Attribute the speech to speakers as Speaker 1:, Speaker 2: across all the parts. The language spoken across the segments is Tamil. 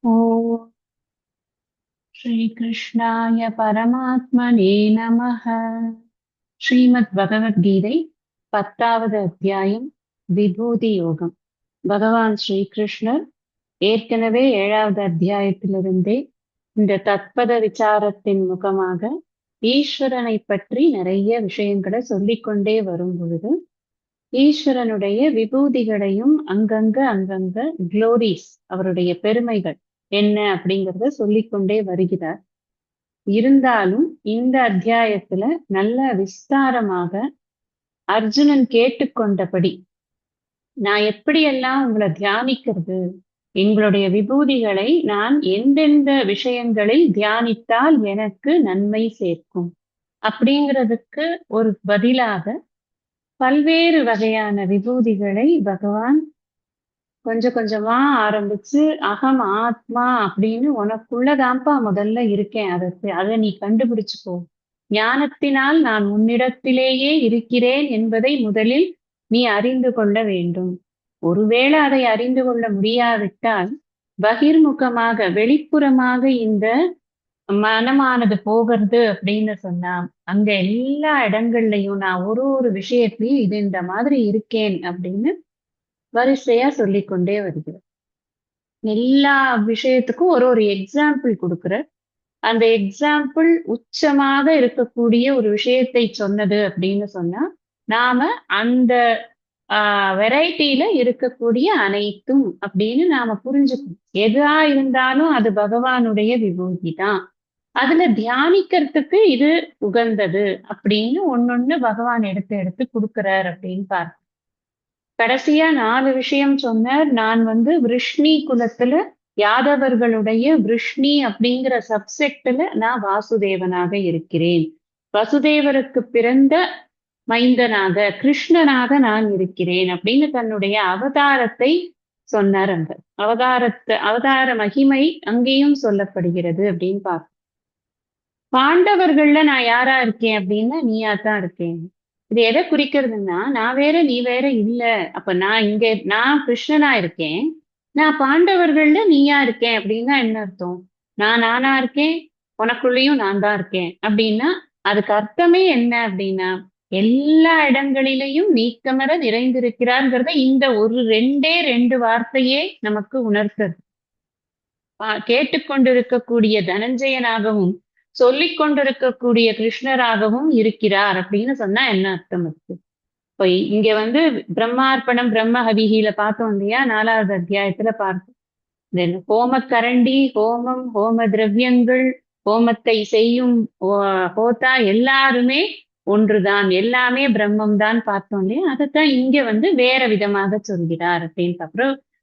Speaker 1: ஓம் ஸ்ரீ கிருஷ்ணாய பரமாத்மனே நமः. ஸ்ரீமத் பகவத்கீதை 10வது அத்தியாயம் விபூதி யோகம். பகவான் ஸ்ரீ கிருஷ்ணர் ஏற்கனவே 7வது அத்தியாயத்திலிருந்தே இந்த தத்பத விசாரத்தின் முகமாக ஈஸ்வரனை பற்றி நிறைய விஷயங்களை சொல்லிக்கொண்டே வரும் பொழுது ஈஸ்வரனுடைய விபூதிகளையும் அங்கங்க குளோரிஸ், அவருடைய பெருமைகள் என்ன அப்படிங்கறத சொல்லிக்கொண்டே வருகிறார். இருந்தாலும் இந்த அத்தியாயத்துல நல்ல விஸ்தாரமாக அர்ஜுனன் கேட்டுக்கொண்டபடி, நான் எப்படியெல்லாம் உங்களை தியானிக்கிறது, எங்களுடைய விபூதிகளை நான் எந்தெந்த விஷயங்களில் தியானித்தால் எனக்கு நன்மை சேர்க்கும் அப்படிங்கிறதுக்கு ஒரு பதிலாக பல்வேறு வகையான விபூதிகளை பகவான் கொஞ்சம் கொஞ்சமா ஆரம்பிச்சு, அகம் ஆத்மா அப்படின்னு உனக்குள்ளதான்ப்பா முதல்ல இருக்கேன், அதை நீ கண்டுபிடிச்சுக்கோ. ஞானத்தினால் நான் உன்னிடத்திலேயே இருக்கிறேன் என்பதை முதலில் நீ அறிந்து கொள்ள வேண்டும். ஒருவேளை அதை அறிந்து கொள்ள முடியாவிட்டால் பகிர்முகமாக வெளிப்புறமாக இந்த மனமானது போகிறது அப்படின்னு சொன்னா, அங்க எல்லா இடங்கள்லயும் நான் ஒரு விஷயத்திலயும் இது இந்த மாதிரி இருக்கேன் அப்படின்னு வரிசையா சொல்லிக்கொண்டே வருகிறார். எல்லா விஷயத்துக்கும் ஒரு எக்ஸாம்பிள் கொடுக்கிற, அந்த எக்ஸாம்பிள் உச்சமாக இருக்கக்கூடிய ஒரு விஷயத்தை சொன்னது அப்படின்னு சொன்னா, நாம அந்த வெரைட்டில இருக்கக்கூடிய அனைத்தும் அப்படின்னு நாம புரிஞ்சுக்கணும். எதா இருந்தாலும் அது பகவானுடைய விபூதி தான். அதுல தியானிக்கிறதுக்கு இது உகந்தது அப்படின்னு ஒன்னொன்னு பகவான் எடுத்து எடுத்து கொடுக்கிறார் அப்படின்னு பார்க்க. கடைசியா 4 விஷயம் சொன்னார். நான் விருஷ்ணி குலத்துல யாதவர்களுடைய விருஷ்ணி அப்படிங்கிற சப்செக்ட்ல நான் வாசுதேவனாக இருக்கிறேன். வசுதேவருக்கு பிறந்த மைந்தனாக, கிருஷ்ணனாக நான் இருக்கிறேன் அப்படின்னு தன்னுடைய அவதாரத்தை சொன்னார். அந்த அவதார மகிமை அங்கேயும் சொல்லப்படுகிறது அப்படின்னு பார்ப்போம். பாண்டவர்கள்ல நான் யாரா இருக்கேன் அப்படின்னா நீயாத்தான் இருக்கேன். இது எதை குறிக்கிறதுன்னா, நான் வேற நீ வேற இல்ல. அப்ப நான் கிருஷ்ணனா இருக்கேன், நான் பாண்டவர்கள்ல நீயா இருக்கேன் அப்படின்னா என்ன அர்த்தம்? நானா இருக்கேன், உனக்குள்ளேயும் நான் தான் இருக்கேன் அப்படின்னா அதுக்கு அர்த்தமே என்ன அப்படின்னா, எல்லா இடங்களிலேயும் நீக்கமர நிறைந்திருக்கிறார்ங்கிறத இந்த ஒரு 2 வார்த்தையே நமக்கு உணர்த்துறது. கேட்டுக்கொண்டிருக்கக்கூடிய தனஞ்சயனாகவும் சொல்லிக் கொண்டிருக்கக்கூடிய கிருஷ்ணராகவும் இருக்கிறார் அப்படின்னு சொன்னா என்ன அர்த்தம் இருக்கு? இப்போ இங்க பிரம்மார்ப்பணம் பிரம்ம ஹவிஹில பார்த்தோம் இல்லையா, 4வது அத்தியாயத்துல பார்த்தோம். ஹோம கரண்டி, ஹோமம், ஹோம திரவியங்கள், ஹோமத்தை செய்யும் ஹோதா எல்லாருமே ஒன்றுதான், எல்லாமே பிரம்மம் தான் பார்த்தோம் இல்லையா. அதைத்தான் இங்க வேற விதமாக சொல்கிறார்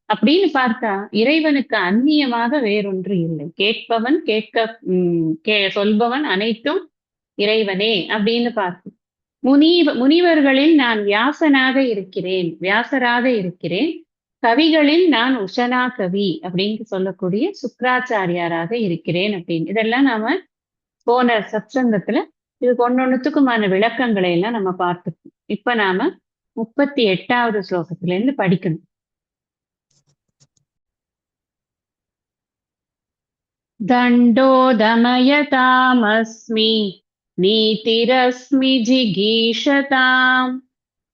Speaker 1: அப்படின்னு பார்த்தா, இறைவனுக்கு அந்நியமாக வேறொன்று இல்லை. கேட்பவன் சொல்பவன் அனைத்தும் இறைவனே அப்படின்னு பார்த்தோம். முனிவர்களில் நான் வியாசராக இருக்கிறேன். கவிகளில் நான் உஷனா கவி அப்படின்னு சொல்லக்கூடிய சுக்ராச்சாரியாராக இருக்கிறேன் அப்படின்னு. இதெல்லாம் நாம போன சத்சங்கத்துல இதுக்கு ஒன்னொன்னுத்துக்குமான விளக்கங்களை எல்லாம் நம்ம பார்த்துக்கோம். இப்ப நாம 38வது ஸ்லோகத்துல இருந்து படிக்கணும். தண்டோ தமயதாமஸ்மி நீதிரஸ்மி ஜிகீஷதாம்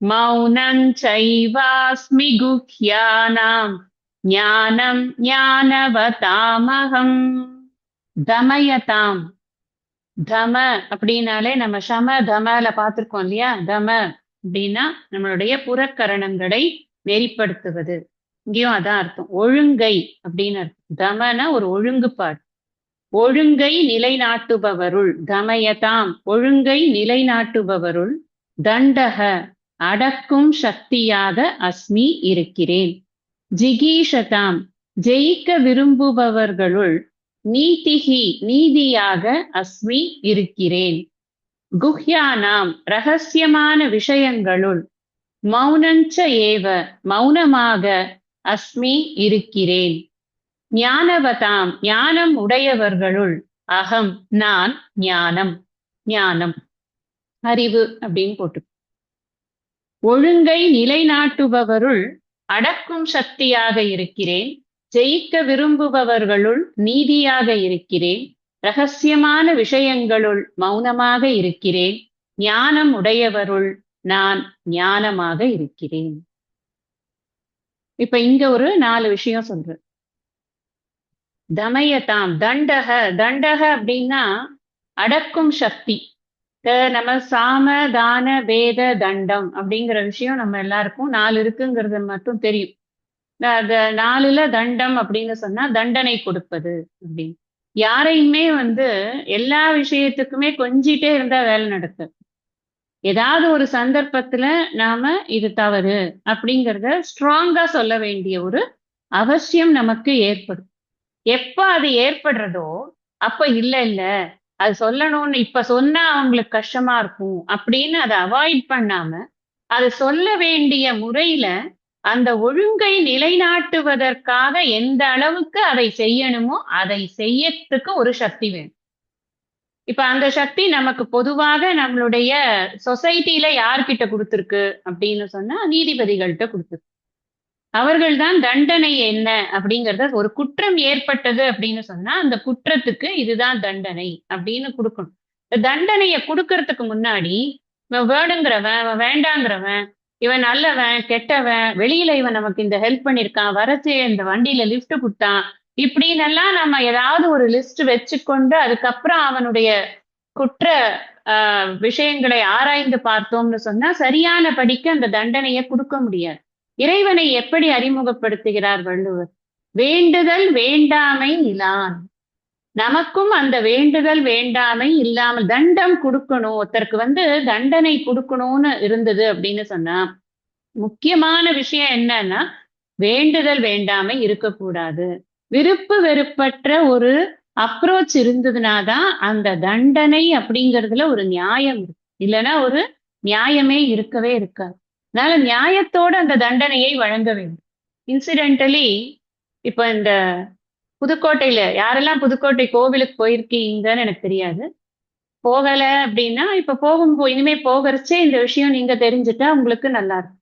Speaker 1: மௌனம் சைவாஸ்மி குஹ்யானாம் ஞானம் ஞானவதாமகம். தமயதாம், தம அப்படின்னாலே நம்ம சம தமல பார்த்திருக்கோம் இல்லையா. தம அப்படின்னா நம்மளுடைய புறக்கரணங்களை நெறிப்படுத்துவது, இங்கேயும் அதான் அர்த்தம். ஒழுங்கை அப்படின்னு அர்த்தம். தமனா ஒரு ஒழுங்குபாடு, ஒழுங்கை நிலைநாட்டுபவருள். தமயதாம், ஒழுங்கை நிலைநாட்டுபவருள். தண்டக, அடக்கும் சக்தியாக அஸ்மி இருக்கிறேன். ஜிகீஷதாம், ஜெயிக்க விரும்புபவர்களுள். நீதிஹி, நீதியாக அஸ்மி இருக்கிறேன். குஹ்யானாம், ரகசியமான விஷயங்களுள். மௌனஞ்ச ஏவ, மௌனமாக அஸ்மி இருக்கிறேன். ஞானவதாம், ஞானம் உடையவர்களுள். அகம், நான் ஞானம், ஞானம் அறிவு அப்படின்னு போட்டு. ஒழுங்கை நிலைநாட்டுபவருள் அடக்கும் சக்தியாக இருக்கிறேன். ஜெயிக்க விரும்புபவர்களுள் நீதியாக இருக்கிறேன். ரகசியமான விஷயங்களுள் மௌனமாக இருக்கிறேன். ஞானம் உடையவருள் நான் ஞானமாக இருக்கிறேன். இப்ப இங்க ஒரு 4 விஷயம் சொல்றேன். தமயதாம் தண்டக தண்டக அப்படின்னா அடக்கும் சக்தி. நம்ம சாம தான வேத தண்டம் அப்படிங்கிற விஷயம் நம்ம எல்லாருக்கும் 4 இருக்குங்கிறது மட்டும் தெரியும். 4ல தண்டம் அப்படின்னு சொன்னா தண்டனை கொடுப்பது அப்படின்னு. யாரையுமே வந்து எல்லா விஷயத்துக்குமே கொஞ்சிட்டே இருந்தா வேலை நடக்கும். ஏதாவது ஒரு சந்தர்ப்பத்துல நாம இது தவறு அப்படிங்கிறத ஸ்ட்ராங்கா சொல்ல வேண்டிய ஒரு அவசியம் நமக்கு ஏற்படும். எப்ப அது ஏற்படுறதோ அப்ப இல்ல இல்ல அது சொல்லணும்னு இப்ப சொன்னா அவங்களுக்கு கஷ்டமா இருக்கும் அப்படின்னு அதை அவாய்ட் பண்ணாம அதை சொல்ல வேண்டிய முறையில அந்த ஒழுங்கை நிலைநாட்டுவதற்காக எந்த அளவுக்கு அதை செய்யணுமோ அதை செய்யறதுக்கு ஒரு சக்தி வேணும். இப்ப அந்த சக்தி நமக்கு பொதுவாக நம்மளுடைய சொசைட்டில யார்கிட்ட கொடுத்திருக்கு அப்படின்னு சொன்னா நீதிபதிகள்கிட்ட கொடுத்திருக்கு. அவர்கள் தான் தண்டனை என்ன அப்படிங்கறத ஒரு குற்றம் ஏற்பட்டது அப்படின்னு சொன்னா அந்த குற்றத்துக்கு இதுதான் தண்டனை அப்படின்னு கொடுக்கணும். தண்டனையை கொடுக்கறதுக்கு முன்னாடி இவன் வேணுங்கிறவன் இவன் வேண்டாங்கிறவன் இவன் நல்லவன் கெட்டவன் வெளியில இவன் நமக்கு இந்த ஹெல்ப் பண்ணிருக்கான் வரச்சு இந்த வண்டியில லிஃப்ட் கொடுத்தான் இப்படின்னு எல்லாம் நம்ம ஏதாவது ஒரு லிஸ்ட் வச்சுக்கொண்டு அதுக்கப்புறம் அவனுடைய குற்ற விஷயங்களை ஆராய்ந்து பார்த்தோம்னு சொன்னா சரியான படிக்க அந்த தண்டனையை கொடுக்க முடியாது. இறைவனை எப்படி அறிமுகப்படுத்துகிறார் வள்ளுவர்? வேண்டுதல் வேண்டாமை இலான். நமக்கும் அந்த வேண்டுதல் வேண்டாமை இல்லாமல் தண்டம் கொடுக்கணும். ஒருத்தருக்கு வந்து தண்டனை கொடுக்கணும்னு இருந்தது அப்படின்னு சொன்னா முக்கியமான விஷயம் என்னன்னா வேண்டுதல் வேண்டாமை இருக்கக்கூடாது. விருப்பு வெறுப்பற்ற ஒரு அப்ரோச் இருந்ததுனாதான் அந்த தண்டனை அப்படிங்கிறதுல ஒரு நியாயம் இருக்கு. இல்லைன்னா ஒரு நியாயமே இருக்கவே இருக்காது. அதனால நியாயத்தோட அந்த தண்டனையை வழங்க வேண்டும். இன்சிடென்டலி இப்ப இந்த புதுக்கோட்டையில யாரெல்லாம் புதுக்கோட்டை கோவிலுக்கு போயிருக்கீங்கன்னு எனக்கு தெரியாது. போகல அப்படின்னா இப்ப இனிமே போகிறச்சே இந்த விஷயம் நீங்க தெரிஞ்சுட்டா உங்களுக்கு நல்லா இருக்கும்.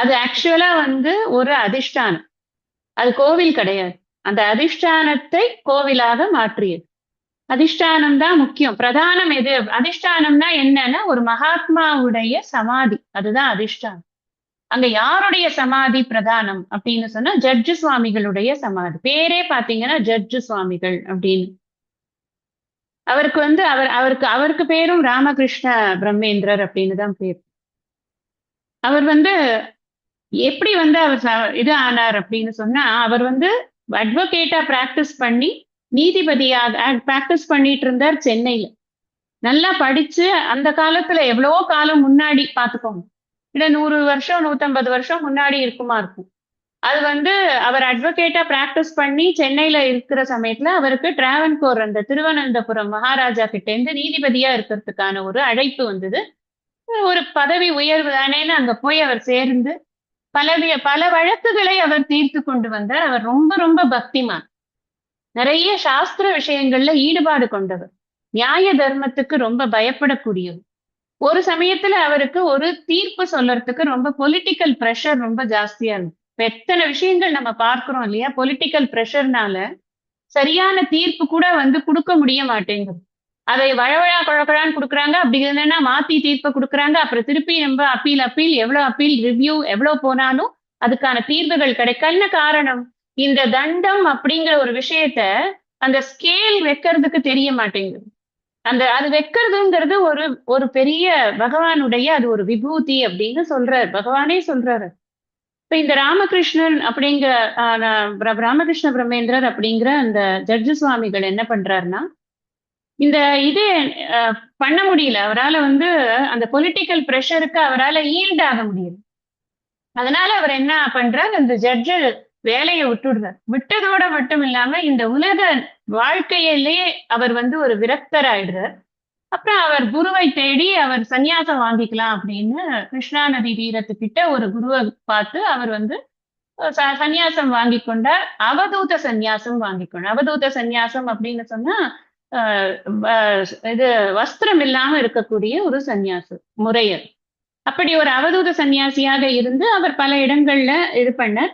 Speaker 1: அது ஆக்சுவலா வந்து ஒரு அதிஷ்டானம். அது கோவில் கிடையாது. அந்த அதிஷ்டானத்தை கோவிலாக மாற்றியது. அதிஷ்டானம் தான் முக்கியம். பிரதானம் எது? அதிஷ்டானம்னா என்னன்னா ஒரு மகாத்மாவுடைய சமாதி. அதுதான் அதிஷ்டானம். அங்க யாருடைய சமாதி பிரதானம் அப்படின்னு சொன்னா ஜட்ஜு சுவாமிகளுடைய சமாதி. பேரே பாத்தீங்கன்னா ஜட்ஜு சுவாமிகள் அப்படின்னு. அவருக்கு வந்து அவருக்கு பேரும் ராமகிருஷ்ண பிரம்மேந்திரர் அப்படின்னு தான் பேர். அவர் வந்து எப்படி வந்து அவர் இது ஆனார் அப்படின்னு சொன்னா அவர் வந்து அட்வொகேட்டா பிராக்டிஸ் பண்ணி நீதிபதியாக பிராக்டிஸ் பண்ணிட்டு இருந்தார் சென்னையில. நல்லா படிச்சு அந்த காலத்துல எவ்வளவோ காலம் முன்னாடி பாத்துக்கோங்க. 100 வருஷம் 150 வருஷம் முன்னாடி இருக்குமா இருக்கும். அது வந்து அவர் அட்வொகேட்டா பிராக்டிஸ் பண்ணி சென்னையில இருக்கிற சமயத்துல அவருக்கு டிராவன்கோர் அந்த திருவனந்தபுரம் மகாராஜா கிட்ட இருந்து நீதிபதியா இருக்கிறதுக்கான ஒரு அழைப்பு வந்தது. ஒரு பதவி உயர்வு தானேன்னு அங்க போய் அவர் சேர்ந்து பல வழக்குகளை அவர் தீர்த்து கொண்டு வந்தார். அவர் ரொம்ப ரொம்ப பக்திமான். நிறைய சாஸ்திர விஷயங்கள்ல ஈடுபாடு கொண்டவர். நியாய தர்மத்துக்கு ரொம்ப பயப்படக்கூடியவர். ஒரு சமயத்துல அவருக்கு ஒரு தீர்ப்பு சொல்றதுக்கு ரொம்ப பொலிட்டிக்கல் ப்ரெஷர் ரொம்ப ஜாஸ்தியா இருந்துச்சு. எத்தனை விஷயங்கள் நம்ம பார்க்கிறோம் இல்லையா? பொலிட்டிக்கல் ப்ரெஷர்னால சரியான தீர்ப்பு கூட வந்து கொடுக்க முடிய மாட்டேங்குது. அதை வழவழா குழக்கழான்னு கொடுக்குறாங்க. அப்படி இல்லைன்னா மாத்தி தீர்ப்பை கொடுக்குறாங்க. அப்புறம் திருப்பி நம்ம அப்பீல் எவ்வளவு அப்பீல் ரிவ்யூ எவ்வளவு போனாலும் அதுக்கான தீர்வுகள் கிடைக்கல. காரணம் இந்த தண்டம் அப்படிங்கிற ஒரு விஷயத்த அந்த ஸ்கேல் வைக்கிறதுக்கு தெரிய மாட்டேங்குது. அது வைக்கிறதுங்கிறது ஒரு பெரிய பகவானுடைய அது ஒரு விபூதி அப்படின்னு சொல்றாரு. பகவானே சொல்றாரு. இப்ப இந்த ராமகிருஷ்ணன் அப்படிங்கிற ராமகிருஷ்ண பிரம்மேந்திரர் அப்படிங்கிற அந்த ஜட்ஜு சுவாமிகள் என்ன பண்றாருன்னா இந்த இது பண்ண முடியல. அவரால் வந்து அந்த பொலிட்டிக்கல் ப்ரெஷருக்கு அவரால் ஈல்ட் ஆக முடியல. அதனால அவர் என்ன பண்றார், அந்த ஜட்ஜு வேலையை விட்டுடுறார். விட்டதோட மட்டும் இல்லாம இந்த உலக வாழ்க்கையிலேயே அவர் வந்து ஒரு விரக்தர் ஆயிடுறார். அப்புறம் அவர் குருவை தேடி அவர் சன்னியாசம் வாங்கிக்கலாம் அப்படின்னு கிருஷ்ணா நதி தீரத்துக்கிட்ட ஒரு குருவை பார்த்து அவர் வந்து சன்னியாசம் வாங்கி கொண்டார். அவதூத சன்னியாசம் வாங்கிக்கொண்டார். அவதூத சன்னியாசம் அப்படின்னு சொன்னா இது வஸ்திரம் இல்லாம இருக்கக்கூடிய ஒரு சன்னியாச முறையர். அப்படி ஒரு அவதூத சன்னியாசியாக இருந்து அவர் பல இடங்கள்ல இது பண்ணார்.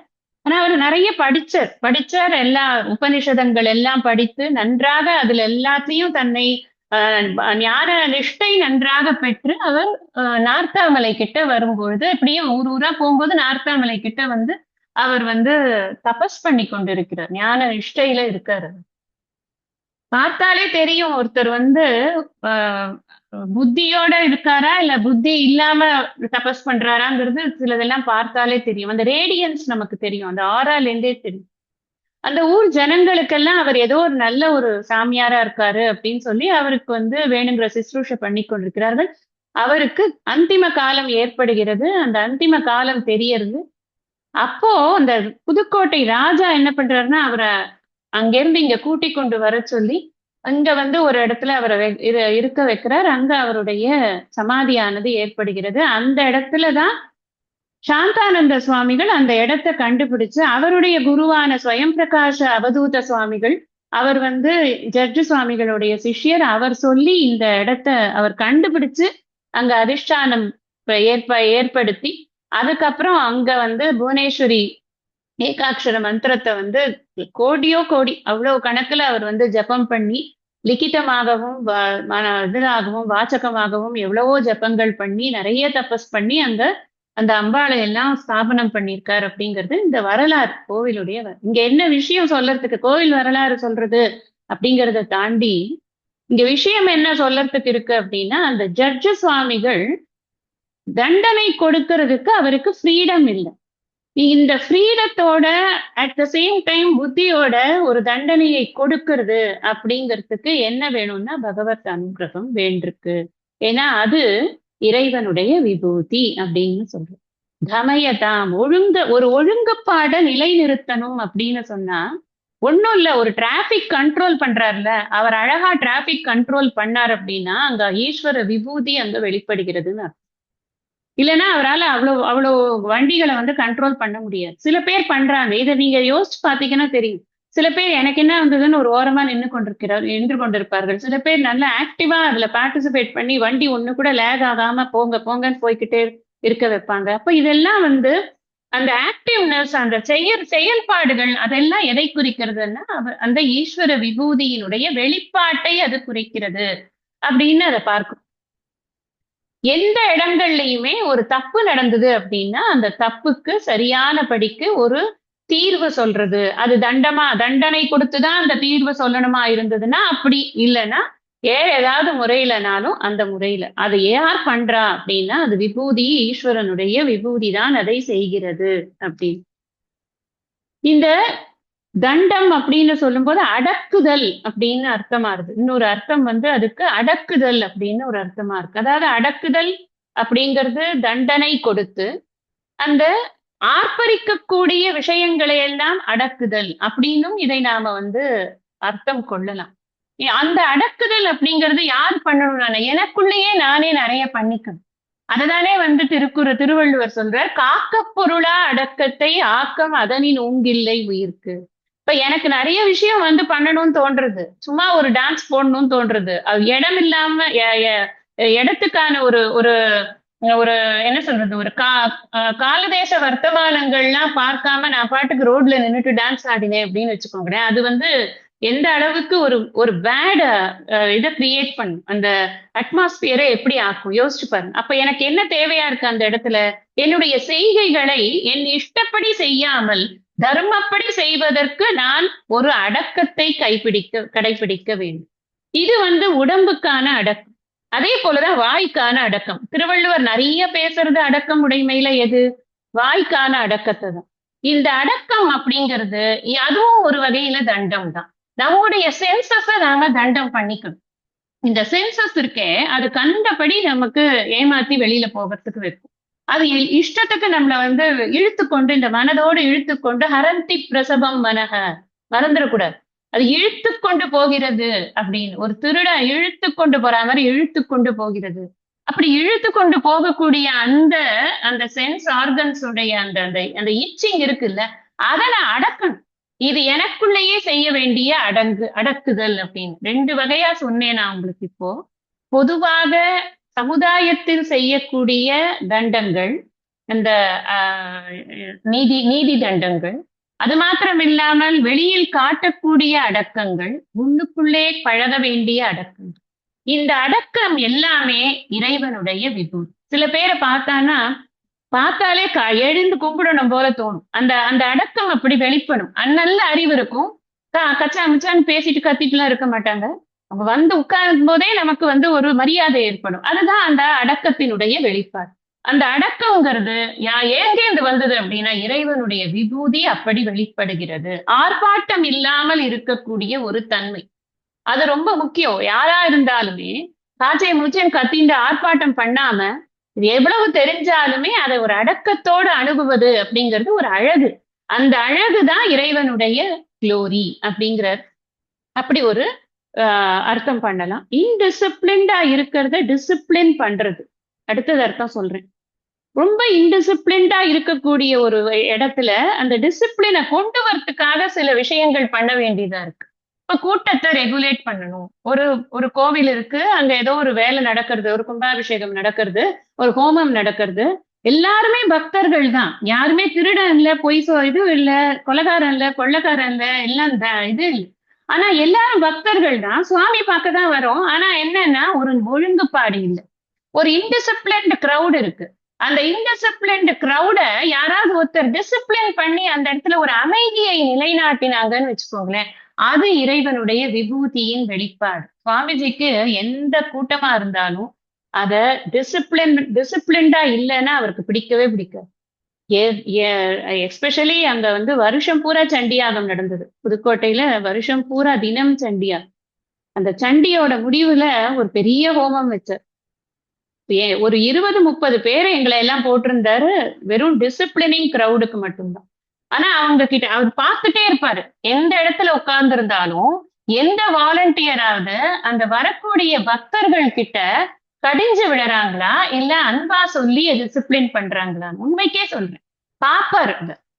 Speaker 1: ஆனா அவர் நிறைய படிச்சார் எல்லா உபனிஷதங்கள் எல்லாம் படித்து நன்றாக அதுல எல்லாத்தையும் தன்னை ஞான நிஷ்டை நன்றாக பெற்று அவர் நார்த்தாமலை கிட்ட வரும்பொழுது இப்படியே ஊர் ஊரா போகும்போது நார்த்தாமலை கிட்ட வந்து அவர் வந்து தபஸ் பண்ணி கொண்டிருக்கிறார். ஞான நிஷ்டையில இருக்காரு. பார்த்தாலே தெரியும் ஒருத்தர் வந்து ஆஹ் புத்தியோட இருக்காரா இல்ல புத்தி இல்லாம தபஸ் பண்றாராங்கிறது சிலதெல்லாம் பார்த்தாலே தெரியும். அந்த ரேடியன்ஸ் நமக்கு தெரியும். அந்த ஆறால இருந்தே தெரியும். அந்த ஊர் ஜனங்களுக்கெல்லாம் அவர் ஏதோ ஒரு நல்ல ஒரு சாமியாரா இருக்காரு அப்படின்னு சொல்லி அவருக்கு வந்து வேணுங்கிற சிசுரூஷை பண்ணி கொண்டிருக்கிறார்கள். அவருக்கு அந்திம காலம் ஏற்படுகிறது. அந்த அந்திம காலம் தெரியறது. அப்போ அந்த புதுக்கோட்டை ராஜா என்ன பண்றாருன்னா அவரை அங்கிருந்து இங்க கூட்டிக் கொண்டு வர சொல்லி அங்க வந்து ஒரு இடத்துல அவரை இருக்க வைக்கிறார். அங்க அவருடைய சமாதியானது ஏற்படுகிறது. அந்த இடத்துலதான் சாந்தானந்த சுவாமிகள் அந்த இடத்தை கண்டுபிடிச்சு அவருடைய குருவான ஸ்வயம் பிரகாஷ அவதூத சுவாமிகள் அவர் வந்து ஜட்ஜு சுவாமிகளுடைய சிஷ்யர். அவர் சொல்லி இந்த இடத்த அவர் கண்டுபிடிச்சு அங்க அதிஷ்டானம் ஏற்படுத்தி அதுக்கப்புறம் அங்க வந்து புவனேஸ்வரி ஏகாட்சர மந்திரத்தை வந்து கோடியோ கோடி அவ்வளவு கணக்குல அவர் வந்து ஜபம் பண்ணி லிখিতமாகவும் இதாகவும் வாச்சகமாகவும் எவ்வளவோ ஜபங்கள் பண்ணி நிறைய தபஸ் பண்ணி அங்க அந்த அம்பாளை எல்லாம் ஸ்தாபனம் பண்ணியிருக்காரு அப்படிங்கிறது இந்த வரலாறு கோவிலுடைய இங்க என்ன விஷயம் சொல்றதுக்கு கோவில் வரலாறு சொல்றது அப்படிங்கிறத தாண்டி இங்க விஷயம் என்ன சொல்றதுக்கு இருக்கு அப்படின்னா அந்த ஜட்ஜு சுவாமிகள் தண்டனை கொடுக்கறதுக்கு அவருக்கு ஃப்ரீடம் இல்லை. இந்த ஃப்ரீடத்தோட அட் த சேம் டைம் புத்தியோட ஒரு தண்டனையை கொடுக்கறது அப்படிங்கிறதுக்கு என்ன வேணும்னா பகவத் அனுகிரகம் வேண்டிருக்கு. ஏன்னா அது இறைவனுடைய விபூதி அப்படின்னு சொல்றோம். கமயதாம் ஒரு ஒழுங்குப்பாட நிலைநிறுத்தணும் அப்படின்னு சொன்னா ஒன்னும் இல்ல, ஒரு டிராபிக் கண்ட்ரோல் பண்றாருல அவர் அழகா டிராபிக் கண்ட்ரோல் பண்ணார் அப்படின்னா அங்க ஈஸ்வர விபூதி அங்க வெளிப்படுகிறதுன்னு அர்த்தம். இல்லைன்னா அவரால் அவ்வளவு வண்டிகளை வந்து கண்ட்ரோல் பண்ண முடியாது. சில பேர் பண்றாங்க. இதை நீங்க யோசிச்சு பாத்தீங்கன்னா தெரியும். சில பேர் எனக்கு என்ன வந்ததுன்னு ஒரு ஓரமா நின்று கொண்டிருப்பார்கள். சில பேர் நல்லா ஆக்டிவா அதுல பார்ட்டிசிபேட் பண்ணி வண்டி ஒண்ணு கூட லேக் ஆகாம போங்கன்னு போய்கிட்டே இருக்க வைப்பாங்க. அப்ப இதெல்லாம் வந்து அந்த ஆக்டிவ்னஸ் அந்த செயல்பாடுகள் அதெல்லாம் எதை குறிக்கிறதுன்னா அந்த ஈஸ்வர விபூதியினுடைய வெளிப்பாட்டை அது குறிக்கிறது அப்படின்னு அதை பார்க்கும். எந்த இடங்கள்லயுமே ஒரு தப்பு நடந்தது அப்படின்னா அந்த தப்புக்கு சரியான படிக்கு ஒரு தீர்வு சொல்றது. அது தண்டனை கொடுத்துதான் அந்த தீர்வு சொல்லணுமா இருந்ததுன்னா அப்படி இல்லைன்னா ஏதாவது முறையிலனாலும் அந்த முறையில அது யார் பண்றா அப்படின்னா அது விபூதி ஈஸ்வரனுடைய விபூதி தான் அதை செய்கிறது அப்படின்னு. இந்த தண்டம் அப்படின்னு சொல்லும்போது அடக்குதல் அப்படின்னு அர்த்தமா இருக்கு. இன்னொரு அர்த்தம் வந்து அதுக்கு அடக்குதல் அப்படின்னு ஒரு அர்த்தமா இருக்கு. அதாவது அடக்குதல் அப்படிங்கிறது தண்டனை கொடுத்து அந்த ஆர்ப்பரிக்கக்கூடிய விஷயங்களை எல்லாம் அடக்குதல் அப்படின்னும் இதை நாம வந்து அர்த்தம் கொள்ளலாம். அந்த அடக்குதல் அப்படிங்கிறது யார் பண்ணணும்? எனக்குள்ளேயே நானே நிறைய பண்ணிக்கணும். அதனாலே வந்து திருவள்ளுவர் சொல்றார், காக்க பொருளா அடக்கத்தை ஆக்கம் அதனின் ஊங்கில்லை உயிர்க்கு. இப்ப எனக்கு நிறைய விஷயம் வந்து பண்ணணும்னு தோன்றது. சும்மா ஒரு டான்ஸ் போடணும்னு தோன்றது. அது இடம் இல்லாம இடத்துக்கான ஒரு ஒரு ஒரு என்ன சொல்றது ஒரு காலதேச வர்த்தமானங்கள்லாம் பார்க்காம நான் பாட்டுக்கு ரோட்ல நின்றுட்டு டான்ஸ் ஆடினேன் அப்படின்னு வச்சுக்கோங்களேன். அது வந்து எந்த அளவுக்கு ஒரு பேட் இதை கிரியேட் பண்ணும், அந்த அட்மாஸ்பியரை எப்படி ஆக்கும் யோசிச்சு பாருங்க. அப்ப எனக்கு என்ன தேவையா இருக்கு அந்த இடத்துல? என்னுடைய செய்கைகளை என் இஷ்டப்படி செய்யாமல் தர்மப்படி செய்வதற்கு நான் ஒரு அடக்கத்தை கடைபிடிக்க வேண்டும். இது வந்து உடம்புக்கான அடக்கம். அதே போலதான் வாய்க்கான அடக்கம். திருவள்ளுவர் நிறைய பேசுறது அடக்கம் உடைமையில எது? வாய்க்கான அடக்கத்தை தான். இந்த அடக்கம் அப்படிங்கிறது அதுவும் ஒரு வகையில தண்டம் தான். நம்முடைய சென்சஸ நாம தண்டம் பண்ணிக்கணும். இந்த சென்சஸ் இருக்கே அது கண்டபடி நமக்கு ஏமாத்தி வெளியில போகிறதுக்கு வைக்கும். அது இஷ்டத்துக்கு நம்மள வந்து இழுத்துக்கொண்டு இந்த மனதோடு இழுத்துக்கொண்டு ஹரந்தி பிரசபம் மனக மறந்துடக்கூடாது. அது இழுத்து கொண்டு போகிறது அப்படின்னு ஒரு திருட இழுத்து கொண்டு போற மாதிரி இழுத்து கொண்டு போகிறது. அப்படி இழுத்து கொண்டு போகக்கூடிய அந்த சென்ஸ் ஆர்கன்ஸ் உடைய அந்த இச்சிங் இருக்குல்ல அதை நான் அடக்கணும். இது எனக்குள்ளேயே செய்ய வேண்டிய அடக்குதல் அப்படின்னு 2 வகையா சொன்னேன் நான் உங்களுக்கு. இப்போ பொதுவாக சமுதாயத்தில் செய்யக்கூடிய தண்டங்கள், அந்த நீதி தண்டங்கள், அது மாத்திரம் இல்லாமல் வெளியில் காட்டக்கூடிய அடக்கங்கள், உள்ளுக்குள்ளே பழக வேண்டிய அடக்கங்கள். இந்த அடக்கம் எல்லாமே இறைவனுடைய விபூதி. சில பேரை பார்த்தானா பார்த்தாலே எழுந்து கும்பிடணும் போல தோணும். அந்த அந்த அடக்கம் அப்படி வெளிப்படும். நல்ல அறிவு இருக்கும். கச்சா முச்சான்னு பேசிட்டு கத்திட்டுலாம் இருக்க மாட்டாங்க. அவங்க வந்து உட்காரும் போதே நமக்கு வந்து ஒரு மரியாதை ஏற்படும். அதுதான் அந்த அடக்கத்தினுடைய வெளிப்பாடு. அந்த அடக்கங்கிறது எங்கேருந்து வந்தது அப்படின்னா இறைவனுடைய விபூதி அப்படி வெளிப்படுகிறது. ஆர்ப்பாட்டம் இல்லாமல் இருக்கக்கூடிய ஒரு தன்மை. அது ரொம்ப முக்கியம். யாரா இருந்தாலுமே காய்ச்சை முச்சைன்னு கத்திண்டு ஆர்ப்பாட்டம் பண்ணாம எவ்வளவு தெரிஞ்சாலுமே அதை ஒரு அடக்கத்தோடு அணுகுவது அப்படிங்கிறது ஒரு அழகு. அந்த அழகுதான் இறைவனுடைய குளோரி அப்படிங்கிற அப்படி ஒரு அர்த்தம் பண்ணலாம். இன்டிசிப்ளின்டா இருக்கிறத டிசிப்ளின் பண்றது. அடுத்தது அர்த்தம் சொல்றேன். ரொம்ப இன்டிசிப்ளின்டா இருக்கக்கூடிய ஒரு இடத்துல அந்த டிசிப்ளினை கொண்டு வரதுக்காக சில விஷயங்கள் பண்ண வேண்டியதா இருக்கு. இப்ப கூட்டத்தை ரெகுலேட் பண்ணணும். ஒரு ஒரு கோவில் இருக்கு, அங்க ஏதோ ஒரு வேலை நடக்கிறது, ஒரு கும்பாபிஷேகம் நடக்கிறது, ஒரு ஹோமம் நடக்கிறது. எல்லாருமே பக்தர்கள் தான். யாருமே திருடன் இல்ல, இது இல்ல, கொலகாரம் இல்ல, கொள்ளக்காரன் இல்ல, எல்லாம் இது இல்ல. ஆனா எல்லாரும் பக்தர்கள் தான். சுவாமி பார்க்க தான் வரோம். ஆனா என்னன்னா ஒரு ஒழுங்குபாடு இல்லை. ஒரு இன்டிசிப்ளின்டு கிரௌட் இருக்கு. அந்த இன்டிசிப்ளின்டு கிரௌட யாராவது ஒருத்தர் டிசிப்ளின் பண்ணி அந்த இடத்துல ஒரு அமைதியை நிலைநாட்டினாங்கன்னு வச்சுக்கோங்களேன், அது இறைவனுடைய விபூதியின் வெளிப்பாடு. சுவாமிஜிக்கு எந்த கூட்டமா இருந்தாலும் அத டிசிப்ளின்டா இல்லைன்னா அவருக்கு பிடிக்கவே பிடிக்காது. எஸ்பெஷலி அங்க வந்து வருஷம் பூரா சண்டியாகம் நடந்தது. புதுக்கோட்டையில வருஷம் பூரா தினம் சண்டியாகம். அந்த சண்டியோட முடிவுல ஒரு பெரிய ஹோமம் வச்சார். ஒரு 20-30 பேரை எங்களை எல்லாம் போட்டிருந்தாரு. வெறும் டிசிப்ளினிங் கிரௌடுக்கு மட்டும்தான். ஆனா அவங்க கிட்ட அவர் பார்த்துட்டே இருப்பாரு. எந்த இடத்துல உட்கார்ந்து இருந்தாலும் எந்த வாலண்டியராவது அந்த வரக்கூடிய பக்தர்கள் கிட்ட கடிஞ்சு விடுறாங்களா இல்ல அன்பா சொல்லி டிசிப்ளின் பண்றாங்களா? உண்மைக்கே சொல்றேன். பாப்பாரு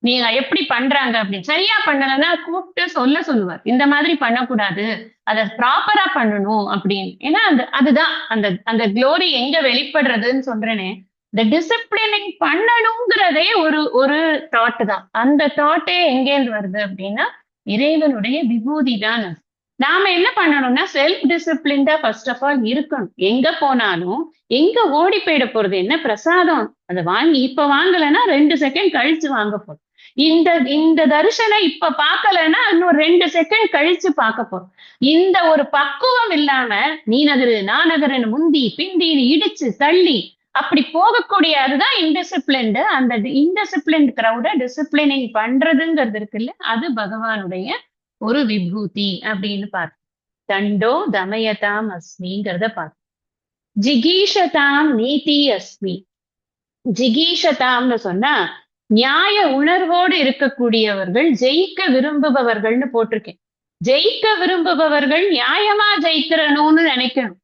Speaker 1: நீங்க எப்படி பண்றாங்க அப்படின்னு. சரியா பண்ணலன்னா கூப்பிட்டு சொல்லுவார். இந்த மாதிரி பண்ணக்கூடாது, அதை ப்ராப்பரா பண்ணணும் அப்படின்னு. ஏன்னா அதுதான் அந்த அந்த குளோரி எங்க வெளிப்படுறதுன்னு சொல்றேனே, இந்த டிசிப்ளினிங் பண்ணணுங்கிறதே ஒரு தாட் தான். அந்த தாட்டே எங்கேருந்து வருது அப்படின்னா இறைவனுடைய விபூதி தான். நாம என்ன பண்ணணும்னா செல்ஃப் டிசிப்ளின்டா ஃபர்ஸ்ட் ஆஃப் ஆல் இருக்கணும். எங்க போனாலும் எங்க ஓடி போயிட போறது என்ன? பிரசாதம் அதை வாங்கி இப்ப வாங்கலைன்னா 2 செகண்ட் கழிச்சு வாங்க போறோம். இந்த இந்த தரிசனம் இப்ப பார்க்கலன்னா இன்னும் 2 செகண்ட் கழிச்சு பார்க்க போறோம். இந்த ஒரு பக்குவம் இல்லாம நீ நகரு நான் நகருன்னு முந்தி பிந்தி இடிச்சு தள்ளி அப்படி போகக்கூடிய அதுதான் இன்டிசிப்ளின்டு. அந்த இன்டிசிப்ளின்டு கிரௌட டிசிப்ளினிங் பண்றதுங்கிறது இருக்குல்ல, அது பகவானுடைய ஒரு விபூதி அப்படின்னு பார்த்தோம். தண்டோ தமயதாம் அஸ்மிங்கிறத பார்த்தோம். ஜிகீஷதாம் நீதி அஸ்மி. ஜிகீஷதாம்னு சொன்னா நியாய உணர்வோடு இருக்கக்கூடியவர்கள், ஜெயிக்க விரும்புபவர்கள்னு போட்டிருக்கேன். ஜெயிக்க விரும்புபவர்கள் நியாயமா ஜெயிக்கிறணும்னு நினைக்கணும்.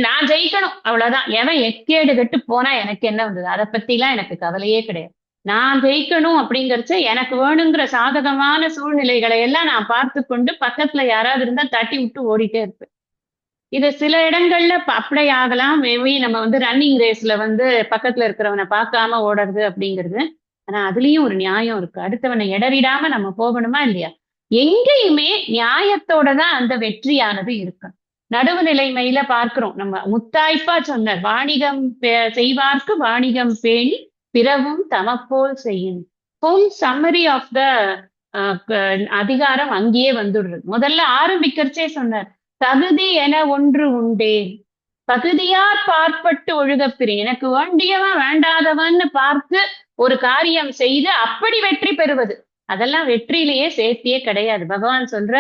Speaker 1: நான் ஜெயிக்கணும் அவ்வளவுதான். எவன் எக்கேடு கட்டு போனா எனக்கு என்ன வந்தது? அதை பத்தி எல்லாம் எனக்கு கவலையே கிடையாது. நான் ஜெயிக்கணும் அப்படிங்கறச்ச எனக்கு வேணுங்கிற சாதகமான சூழ்நிலைகளை எல்லாம் நான் பார்த்து கொண்டு பக்கத்துல யாராவது இருந்தா தட்டி விட்டு ஓடிட்டே இருப்பேன். இது சில இடங்கள்ல அப்ளை ஆகலாம். மேபி நம்ம வந்து ரன்னிங் ரேஸ்ல வந்து பக்கத்துல இருக்கிறவனை பார்க்காம ஓடுறது அப்படிங்கிறது. ஆனா அதுலயும் ஒரு நியாயம் இருக்கு. அடுத்தவனை இடறிடாம நம்ம போகணுமா இல்லையா? எங்கேயுமே நியாயத்தோட தான் அந்த வெற்றியானது இருக்கு. நடுவு நிலைமையில பார்க்கிறோம். நம்ம முத்தாய்ப்பா சொன்னார், வாணிகம் செய்வார்க்கு வாணிகம் பேணி பிறவும் தமப்போல் செய்யும். ஃபுல் சம்மரி ஆஃப் த அதிகாரம் அங்கேயே வந்துடுறது. முதல்ல ஆரம்பிக்கிறச்சே சொன்னார், தகுதி என ஒன்று உண்டேன், தகுதியார் பார்ப்பட்டு ஒழுகப்பிரி. எனக்கு வேண்டியவன் வேண்டாதவன்னு பார்த்து ஒரு காரியம் செய்து அப்படி வெற்றி பெறுவது, அதெல்லாம் வெற்றியிலேயே சேர்த்தியே கிடையாது. பகவான் சொல்ற,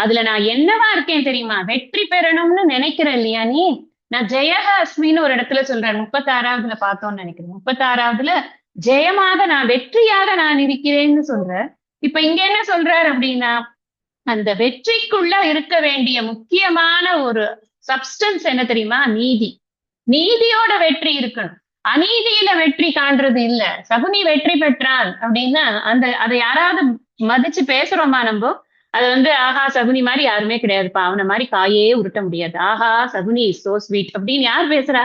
Speaker 1: அதுல நான் என்னவா இருக்கேன் தெரியுமா? வெற்றி பெறணும்னு நினைக்கிறேன் இல்லையா நீ? நான் ஜெயக அஸ்மின்னு ஒரு இடத்துல சொல்றேன். 36வதுல பார்த்தோம்னு நினைக்கிறேன். 36வதுல ஜெயமாக நான் வெற்றியாக நான் இருக்கிறேன்னு சொல்ற. இப்ப இங்க என்ன சொல்றாரு அப்படின்னா, அந்த வெற்றிக்குள்ள இருக்க வேண்டிய முக்கியமான ஒரு சப்ஸ்டன்ஸ் என்ன தெரியுமா? நீதி. நீதியோட வெற்றி இருக்கணும். அநீதியில வெற்றி காண்றது இல்ல. சகுனி வெற்றி பெற்றான் அப்படின்னா அதை யாராவது மதிச்சு பேசுறோமா நம்ம? அது வந்து ஆஹா சகுனி மாதிரி யாருமே கிடையாதுப்பா, அவனை மாதிரி காயே உருட்ட முடியாது, ஆஹா சகுனி இஸ் சோ ஸ்வீட் அப்படின்னு யார் பேசுறா?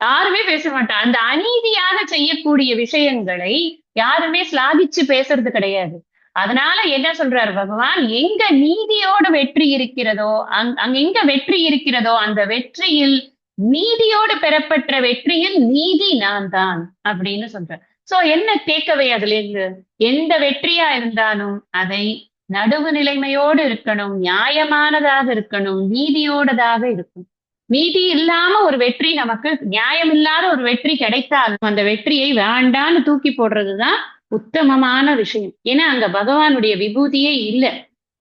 Speaker 1: யாருமே பேச மாட்டா. அந்த அநீதியாக செய்யக்கூடிய விஷயங்களை யாருமே ஸ்லாகிச்சு பேசுறது கிடையாது. அதனால என்ன சொல்றாரு பகவான், எங்க நீதியோட வெற்றி இருக்கிறதோ அங்க எங்க வெற்றி இருக்கிறதோ அந்த வெற்றியில் நீதியோடு பெறப்பட்ட வெற்றியில் நீதி நான் தான் அப்படின்னு சொல்றேன். சோ என்ன டேக்அவே அதுல இருந்து, எந்த வெற்றியா இருந்தாலும் அதை நடுவு நிலைமையோடு இருக்கணும், நியாயமானதாக இருக்கணும், நீதியோடதாக இருக்கும். நீதி இல்லாம ஒரு வெற்றி, நமக்கு நியாயம் இல்லாத ஒரு வெற்றி கிடைத்தாலும் அந்த வெற்றியை வேண்டான்னு தூக்கி போடுறதுதான் உத்தமமான விஷயம். ஏன்னா அங்க பகவானுடைய விபூதியே இல்ல.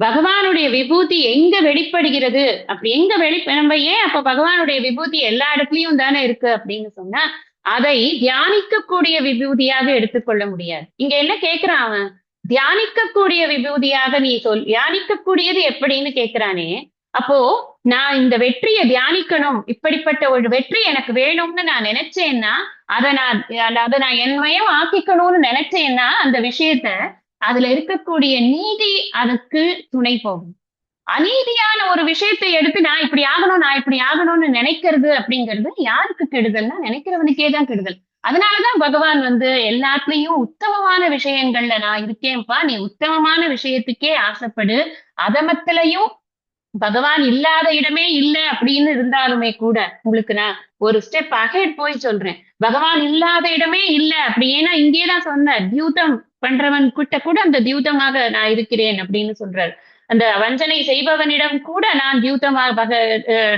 Speaker 1: பகவானுடைய விபூதி எங்க வெளிப்படுகிறது, அப்படி எங்க நம்ம ஏன் அப்ப பகவானுடைய விபூதி எல்லா இடத்துலயும் தானே இருக்கு அப்படின்னு சொன்னா, அதை தியானிக்கக்கூடிய விபூதியாக எடுத்துக்கொள்ள முடியாது. இங்க என்ன கேக்குறான் அவன், தியானிக்கக்கூடிய விபூதியாக நீ தியானிக்கக்கூடியது எப்படின்னு கேக்குறானே. அப்போ நான் இந்த வெற்றியை தியானிக்கணும், இப்படிப்பட்ட ஒரு வெற்றி எனக்கு வேணும்னு நான் நினைச்சேன்னா, அதை நான் என்மயம் ஆக்கிக்கணும்னு நினைச்சேன்னா அந்த விஷயத்த, அதுல இருக்கக்கூடிய நீதி அதுக்கு துணை போகும். அநீதியான ஒரு விஷயத்தை எடுத்து நான் இப்படி ஆகணும், நான் இப்படி ஆகணும்னு நினைக்கிறது அப்படிங்கிறது யாருக்கு கெடுதல்னா நினைக்கிறவனுக்கே தான் கெடுதல். அதனாலதான் பகவான் எல்லாத்துலயும் உத்தமமான விஷயங்கள்ல நான் இருக்கேன்ப்பா, நீ உத்தமமான விஷயத்துக்கே ஆசைப்படு. அதமத்திலையும் பகவான் இல்லாத இடமே இல்ல அப்படின்னு இருந்தாலுமே கூட, உங்களுக்கு நான் ஒரு ஸ்டெப் அஹெட் போய் சொல்றேன். பகவான் இல்லாத இடமே இல்ல அப்படி, ஏன்னா இங்கேதான் சொன்ன தியூதம் பண்றவன் கிட்ட கூட அந்த தியூதமாக நான் இருக்கிறேன் அப்படின்னு சொல்றாரு. அந்த வஞ்சனை செய்பவனிடம் கூட நான் தியூதமாக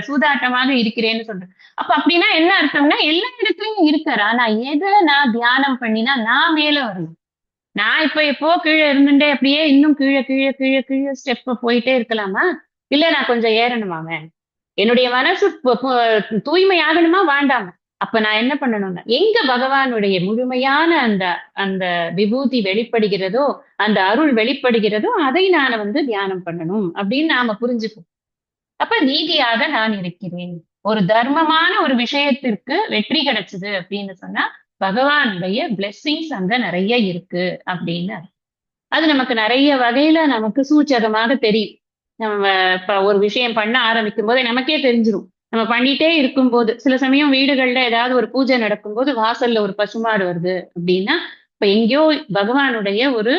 Speaker 1: சூதாட்டமாக இருக்கிறேன்னு சொல்றேன். அப்ப அப்படின்னா என்ன அர்த்தம்னா, எல்லா இடத்துலயும் இருக்கிறா, நான் எதை நான் தியானம் பண்ணினா நான் மேல வரணும். நான் இப்ப எப்போ கீழே இருந்துட்டே அப்படியே இன்னும் கீழே கீழே கீழே கீழே ஸ்டெப் போயிட்டே இருக்கலாமா? இல்ல நான் கொஞ்சம் ஏறணுமாமே, என்னுடைய மனசு தூய்மை ஆகணுமா வேண்டாமா? அப்ப நான் என்ன பண்ணணும்னா, எங்க பகவானுடைய முழுமையான அந்த அந்த விபூதி வெளிப்படுகிறதோ, அந்த அருள் வெளிப்படுகிறதோ அதை நான் தியானம் பண்ணணும் அப்படின்னு நாம புரிஞ்சுப்போம். அப்ப நீதியாக நான் இருக்கிறேன். ஒரு தர்மமான ஒரு விஷயத்திற்கு வெற்றி கிடைச்சது அப்படின்னு சொன்னா பகவானுடைய பிளெஸ்ஸிங்ஸ் அங்க நிறைய இருக்கு அப்படின்னு. அது நமக்கு நிறைய வகையில நமக்கு சூச்சகமாக தெரியும். நம்ம இப்ப ஒரு விஷயம் பண்ண ஆரம்பிக்கும் போது நமக்கே தெரிஞ்சிரும். நம்ம பண்ணிட்டே இருக்கும்போது, சில சமயம் வீடுகள்ல ஏதாவது ஒரு பூஜை நடக்கும்போது வாசல்ல ஒரு பசுமாடு வருது அப்படின்னா, இப்ப எங்கேயோ பகவானுடைய ஒரு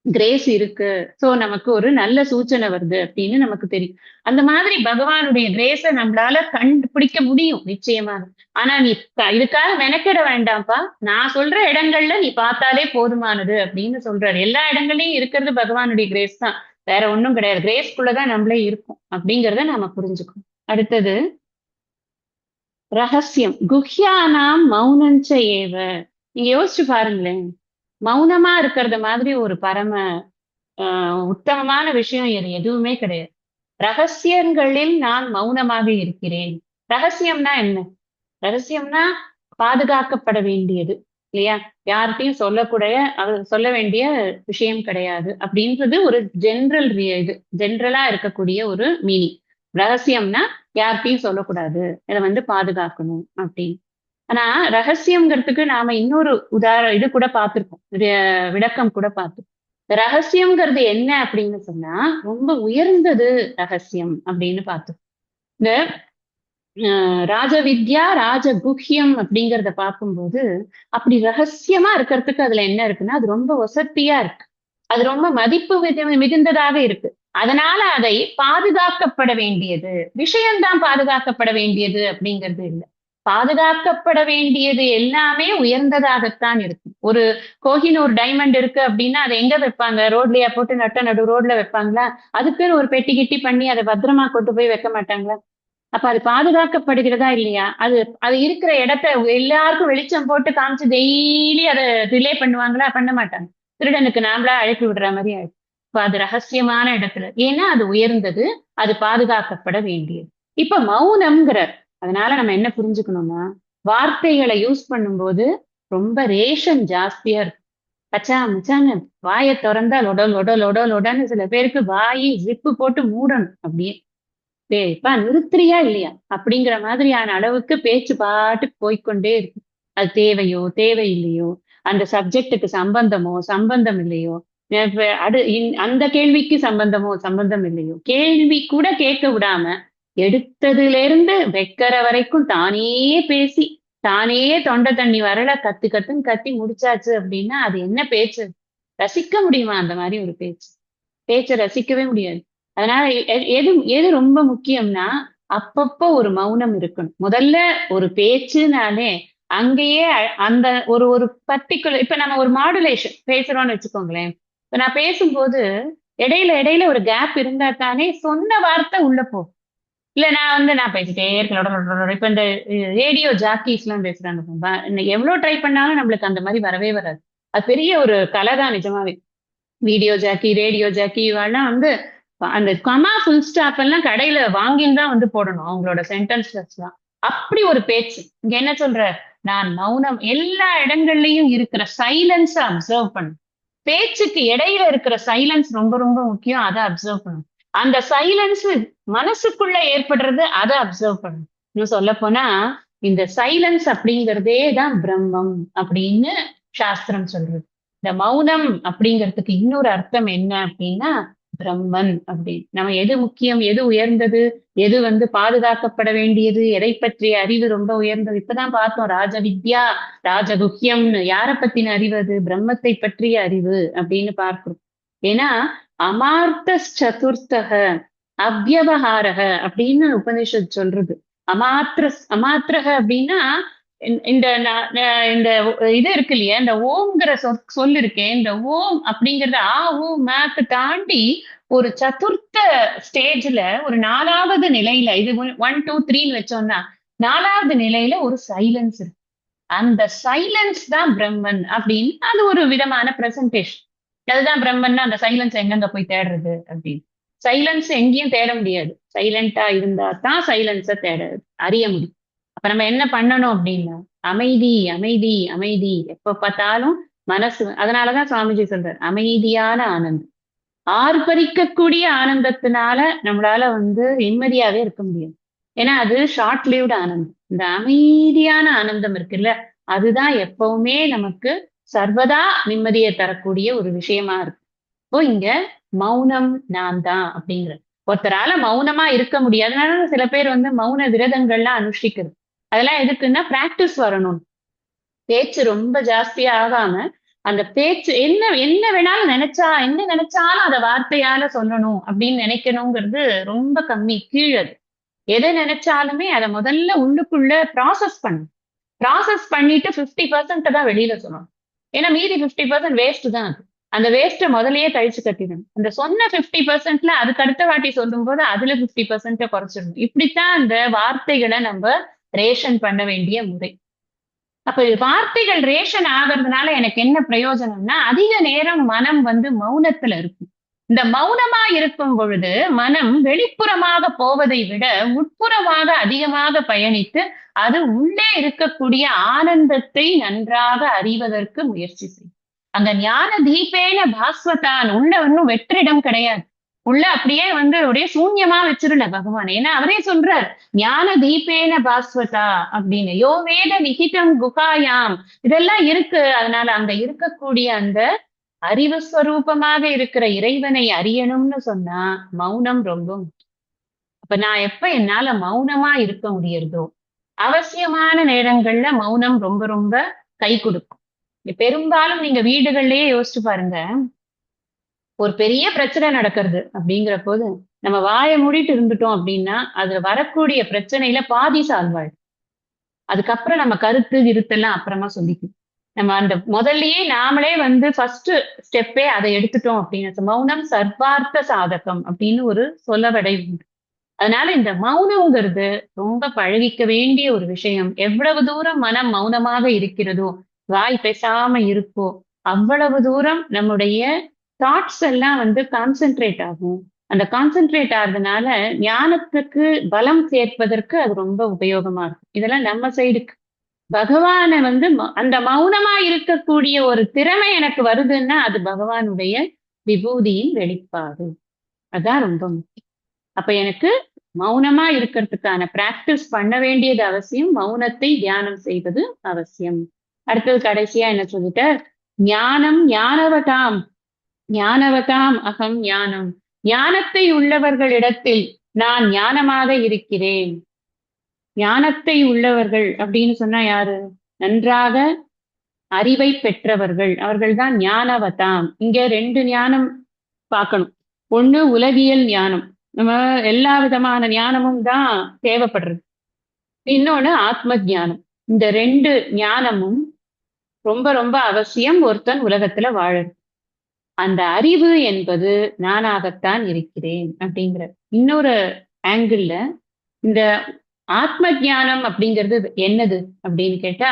Speaker 1: கிரேஸ் இருக்கு. சோ நமக்கு ஒரு நல்ல சூச்சனை வருது அப்படின்னு நமக்கு தெரியும். அந்த மாதிரி பகவானுடைய கிரேஸ நம்மளால கண்டுபிடிக்க முடியும் நிச்சயமாக. ஆனா நீ இதுக்காக மெனக்கெட வேண்டாம்ப்பா. நான் சொல்ற இடங்கள்ல நீ பார்த்தாலே போதுமானது அப்படின்னு சொல்றாரு. எல்லா இடங்கள்லயும் இருக்கிறது பகவானுடைய கிரேஸ் தான். வேற ஒண்ணும் கிடையாது. கிரேஸ்க்குள்ளதான் நம்மளே இருக்கும் அப்படிங்கிறத நாம புரிஞ்சுக்கணும். அடுத்தது ரகசியம். குஹ்யானாம் மௌனஞ்ச ஏவ. நீங்க யோசிச்சு பாருங்களேன். மௌனமா இருக்கிறது மாதிரி ஒரு பரம உத்தமமான விஷயம் இது எதுவுமே கிடையாது. ரகசியங்களில் நான் மௌனமாக இருக்கிறேன். ரகசியம்னா என்ன? ரகசியம்னா பாதுகாக்கப்பட வேண்டியது இல்லையா? யார்கிட்டையும் சொல்லக்கூடிய சொல்ல வேண்டிய விஷயம் கிடையாது அப்படின்றது ஒரு ஜென்ரலா இருக்கக்கூடிய ஒரு மீனிங். ரகசியம்னா யார்கிட்டையும் சொல்லக்கூடாது, இதை பாதுகாக்கணும் அப்படின்னு. ஆனா ரகசியம்ங்கிறதுக்கு நாம இன்னொரு இது கூட பார்த்திருக்கோம், விளக்கம் கூட பார்த்திருக்கோம். ரகசியம்ங்கிறது என்ன அப்படின்னு சொன்னா ரொம்ப உயர்ந்தது ரகசியம் அப்படின்னு பார்த்தோம். இந்த ராஜவித்யா ராஜகுஹ்யம் அப்படிங்கிறத பார்க்கும்போது அப்படி ரகசியமா இருக்கிறதுக்கு அதுல என்ன இருக்குன்னா, அது ரொம்ப வசத்தியா இருக்கு, அது ரொம்ப மதிப்பு மிகுந்ததாக இருக்கு. அதனால அதை பாதுகாக்கப்பட வேண்டியது விஷயம்தான், பாதுகாக்கப்பட வேண்டியது அப்படிங்கிறது இல்லை. பாதுகாக்கப்பட வேண்டியது எல்லாமே உயர்ந்ததாகத்தான் இருக்கு. ஒரு கோஹினூர் டைமண்ட் இருக்கு அப்படின்னா அதை எங்க வைப்பாங்க? ரோட்லயா போட்டு நடு ரோட்ல வைப்பாங்களா? அதுக்குன்னு ஒரு பெட்டி கிட்டி பண்ணி அதை பத்திரமா கொண்டு போய் வைக்க மாட்டாங்களா? அப்ப அது பாதுகாக்கப்படுகிறதா இல்லையா? அது அது இருக்கிற இடத்த எல்லாருக்கும் வெளிச்சம் போட்டு காமிச்சு டெய்லி அதை ரிலே பண்ணுவாங்களா? பண்ண மாட்டாங்க. திருடனுக்கு நாமளா அழைப்பு விடுற மாதிரி ஆயிடுச்சு. இப்ப அது ரகசியமான இடத்துல, ஏன்னா அது உயர்ந்தது, அது பாதுகாக்கப்பட வேண்டியது. இப்ப மௌனம்ங்கிறார். அதனால நம்ம என்ன புரிஞ்சுக்கணும்னா, வார்த்தைகளை யூஸ் பண்ணும்போது ரொம்ப ரேஷன் ஜாஸ்தியா இருக்கு. பச்சா மச்சான்னு வாயை திறந்தா லொடல் லொடல் லொடல் லொடன்னு சில பேருக்கு வாயை ஜிப்பு போட்டு மூடணும் அப்படியே. டேய்ப்பா நிறுத்துறியா இல்லையா அப்படிங்கிற மாதிரியான அளவுக்கு பேச்சு பாட்டுக்கு போய்க்கொண்டே இருக்கு. அது தேவையோ தேவையில்லையோ, அந்த சப்ஜெக்டுக்கு சம்பந்தமோ சம்பந்தம் இல்லையோ, அந்த கேள்விக்கு சம்பந்தமோ சம்பந்தம் இல்லையோ, கேள்வி கூட கேட்க விடாம எடுத்ததுல இருந்து வைக்கிற வரைக்கும் தானே பேசி தானே தொண்டை தண்ணி வரல கத்து கத்துன்னு கத்தி முடிச்சாச்சு அப்படின்னா அது என்ன பேச்சு? ரசிக்க முடியுமா அந்த மாதிரி ஒரு பேச்சு? பேச்சை ரசிக்கவே முடியாது. அதனால எது எது ரொம்ப முக்கியம்னா, அப்பப்போ ஒரு மௌனம் இருக்கணும். முதல்ல ஒரு பேச்சுனாலே, அங்கேயே அந்த ஒரு ஒரு பர்ட்டிகுலர் இப்ப நம்ம ஒரு மாடுலேஷன் பேசுறோம்னு வச்சுக்கோங்களேன். இப்ப நான் பேசும்போது, இடையில இடையில ஒரு கேப் இருந்தா தானே சொன்ன வார்த்தை உள்ள போகும். இல்ல நான் பேசிட்டே இருக்கேன். இப்ப இந்த ரேடியோ ஜாக்கீஸ்லாம் பேசுறாங்க. எவ்வளோ ட்ரை பண்ணாலும் நம்மளுக்கு அந்த மாரி வரவே வராது. அது பெரிய ஒரு கலை தான் நிஜமாவே. வீடியோ ஜாக்கி, ரேடியோ ஜாக்கி இவெல்லாம் வந்து அந்த கமா, ஃபுல் ஸ்டாப் எல்லாம் கடையில வாங்கின்னு தான் வந்து போடணும். அவங்களோட சென்டென்சஸ்லாம். அப்படி ஒரு பேச்சு. இங்க என்ன சொல்ற? நான் மௌனம் எல்லா இடங்கள்லயும் இருக்கிற சைலன்ஸ அப்சர்வ் பண்ணு. பேச்சுக்கு இடையில இருக்கிற சைலன்ஸ் ரொம்ப ரொம்ப முக்கியம். அத அப்சர்வ் பண்ணணும். அந்த சைலன்ஸ் மனசுக்குள்ள ஏற்படுறது அத அப்சர்வ் பண்ணணும். இன்னும் சொல்லப்போனா, இந்த சைலன்ஸ் அப்படிங்கிறதே தான் பிரம்மம் அப்படின்னு சாஸ்திரம் சொல்றது. இந்த மௌனம் அப்படிங்கிறதுக்கு இன்னொரு அர்த்தம் என்ன அப்படின்னா, பிரம்மன் அப்படின்னு. நம்ம எது முக்கியம், எது உயர்ந்தது, எது வந்து பாதுகாக்கப்பட வேண்டியது, எதை பற்றிய அறிவு ரொம்ப உயர்ந்தது. இப்பதான் பார்த்தோம் ராஜவித்யா, ராஜகுஹ்யம்னு. யார பத்தின அறிவு அது? பிரம்மத்தை பற்றிய அறிவு அப்படின்னு பார்க்கிறோம். ஏன்னா, அமார்த்த சதுர்த்தக அவ்யவஹாரக அப்படின்னு உபனிஷத் சொல்றது. அமாத்திரக அப்படின்னா, இந்த இந்த இது இருக்கு இல்லையா, இந்த ஓம்ங்கிற சொல் இருக்கே, இந்த ஓம் அப்படிங்கறது ஊ மேக்கு தாண்டி ஒரு சதுர்த்த ஸ்டேஜ்ல ஒரு 4வது நிலையில இது 1, 2, 3ன்னு வச்சோம்னா 4வது நிலையில ஒரு சைலன்ஸ் இருக்கு. அந்த சைலன்ஸ் தான் பிரம்மன் அப்படின்னு அது ஒரு விதமான பிரசன்டேஷன். அதுதான் பிரம்மன்னா அந்த சைலன்ஸ் எங்கெங்க போய் தேடுறது அப்படின்னு. சைலன்ஸ் எங்கேயும் தேட முடியாது. சைலண்டா இருந்தா தான் சைலன்ஸ அறிய முடியும். அப்ப நம்ம என்ன பண்ணணும் அப்படின்னா, அமைதி, அமைதி, அமைதி. எப்ப பார்த்தாலும் மனசு அதனாலதான் சுவாமிஜி சொல்றாரு, அமைதியான ஆனந்தம். ஆர்ப்பரிக்கக்கூடிய ஆனந்தத்தினால நம்மளால வந்து நிம்மதியாவே இருக்க முடியும். ஏன்னா அது ஷார்ட் லிவ்டு ஆனந்தம். இந்த அமைதியான ஆனந்தம் இருக்குல்ல, அதுதான் எப்பவுமே நமக்கு சர்வதா நிம்மதியை தரக்கூடிய ஒரு விஷயமா இருக்கு. இப்போ இங்க மௌனம் நான் தான் அப்படிங்கிற ஒருத்தரால மௌனமா இருக்க முடியாது. அதனால சில பேர் வந்து மௌன விரதங்கள்லாம் அனுஷ்டிக்கிறது. அதெல்லாம் எதுக்குன்னா பிராக்டிஸ் வரணும். பேச்சு ரொம்ப ஜாஸ்தியா ஆகாம, அந்த பேச்சு என்ன என்ன வேணாலும் என்ன நினைச்சாலும் அத வார்த்தையால சொல்லணும் அப்படின்னு நினைக்கணுங்கிறது ரொம்ப கம்மி. கீழ் அது. எத நினைச்சாலுமே அத முதல்ல உள்ளுக்குள்ள ப்ராசஸ் பண்ணணும். ப்ராசஸ் பண்ணிட்டு 50% தான் வெளியில சொல்லணும். ஏன்னா மீதி 50% வேஸ்ட் தான் அது. அந்த வேஸ்ட்ட முதல்லயே கழிச்சு கட்டிடணும். அந்த சொன்ன 50%ல அதுக்கு அடுத்த வாட்டி சொல்லும்போது அதுல 50% குறைச்சிடணும். இப்படித்தான் அந்த வார்த்தைகள நம்ப ரேஷன் பண்ண வேண்டிய முறை. அப்ப வார்த்தைகள் ரேஷன் ஆகுறதுனால எனக்கு என்ன பிரயோஜனம்னா, அதிக நேரம் மனம் வந்து மௌனத்துல இருக்கும். இந்த மௌனமா இருக்கும் பொழுது, மனம் வெளிப்புறமாக போவதை விட, உட்புறமாக அதிகமாக பயணித்து, அது உள்ளே இருக்கக்கூடிய ஆனந்தத்தை நன்றாக அறிவதற்கு முயற்சி செய்யும். அங்க ஞான தீபேன பாஸ்வதான் உள்ள இன்னும் வெற்றிடம் கிடையாது. உள்ள அப்படியே வந்து அப்படியே சூன்யமா வச்சிருல பகவான். ஏன்னா அவரே சொல்றார், ஞான தீபேன பாஸ்வதா அப்படின்னு. யோ வேத நிகிதம் குகாயாம். இதெல்லாம் இருக்கு. அதனால அங்க இருக்கக்கூடிய அந்த அறிவு ஸ்வரூபமாக இருக்கிற இறைவனை அறியணும்னு சொன்னா மௌனம் ரொம்ப முக்கியம். அப்ப நான் எப்ப என்னால மௌனமா இருக்க முடியறதோ, அவசியமான நேரங்கள்ல மௌனம் ரொம்ப ரொம்ப கை கொடுக்கும். பெரும்பாலும் நீங்க வீடுகள்லயே யோசிச்சு பாருங்க. ஒரு பெரிய பிரச்சனை நடக்கிறது அப்படிங்கிற போது, நம்ம வாய மூடிட்டு இருந்துட்டோம் அப்படின்னா, அதுல வரக்கூடிய பிரச்சனையில பாதி சால்வ் ஆயிடும். அதுக்கப்புறம் நம்ம கருத்து, கிருத்தெல்லாம் அப்புறமா சொல்லிக்கலாம். நம்ம அந்த முதல்லயே நாமளே வந்து ஃபர்ஸ்ட் ஸ்டெப்பே அத எடுத்துட்டோம் அப்படின்னு மௌனம் சர்வார்த்த சாதகம் அப்படின்னு ஒரு சொலவடை உண்டு. அதனால இந்த மௌனம்ங்கிறது ரொம்ப பழகிக்க வேண்டிய ஒரு விஷயம். எவ்வளவு தூரம் மனம் மௌனமாக இருக்கிறதோ, வாய் பேசாம இருக்கோ, அவ்வளவு தூரம் நம்முடைய தாட்ஸ் எல்லாம் வந்து கான்சென்ட்ரேட் ஆகும். அந்த கான்சென்ட்ரேட் ஆகுறதுனால ஞானத்துக்கு பலம் சேர்ப்பதற்கு அது ரொம்ப உபயோகமா இருக்கும். இதெல்லாம் நம்ம சைடுக்கு. பகவான வந்து அந்த மௌனமா இருக்கக்கூடிய ஒரு திறமை எனக்கு வருதுன்னா, அது பகவானுடைய விபூதியின் வெளிப்பாடு. அதான் ரொம்ப முக்கியம். அப்ப எனக்கு மௌனமா இருக்கிறதுக்கான பிராக்டிஸ் பண்ண வேண்டியது அவசியம். மௌனத்தை தியானம் செய்வது அவசியம். அடுத்தது கடைசியா என்ன சொல்லிட்டார்? ஞானம் ஞானவதாம் ஞானவதாம் அகம் ஞானம். ஞானத்தை உள்ளவர்களிடத்தில் நான் ஞானமாக இருக்கிறேன். ஞானத்தை உள்ளவர்கள் அப்படின்னு சொன்னா யாரு? நன்றாக அறிவை பெற்றவர்கள், அவர்கள்தான் ஞானவதாம். இங்க 2 ஞானம் பார்க்கணும். ஒண்ணு உலகியல் ஞானம், நம்ம எல்லா விதமான ஞானமும் தான் தேவைப்படுறது. இன்னொன்னு ஆத்ம ஞானம். இந்த 2 ஞானமும் ரொம்ப ரொம்ப அவசியம் ஒருத்தன் உலகத்துல வாழறது. அந்த அறிவு என்பது நானாகத்தான் இருக்கிறேன் அப்படிங்கிற இன்னொரு ஆங்கிள் இந்த ஆத்ம ஞானம் அப்படிங்கிறது என்னது அப்படின்னு கேட்டா,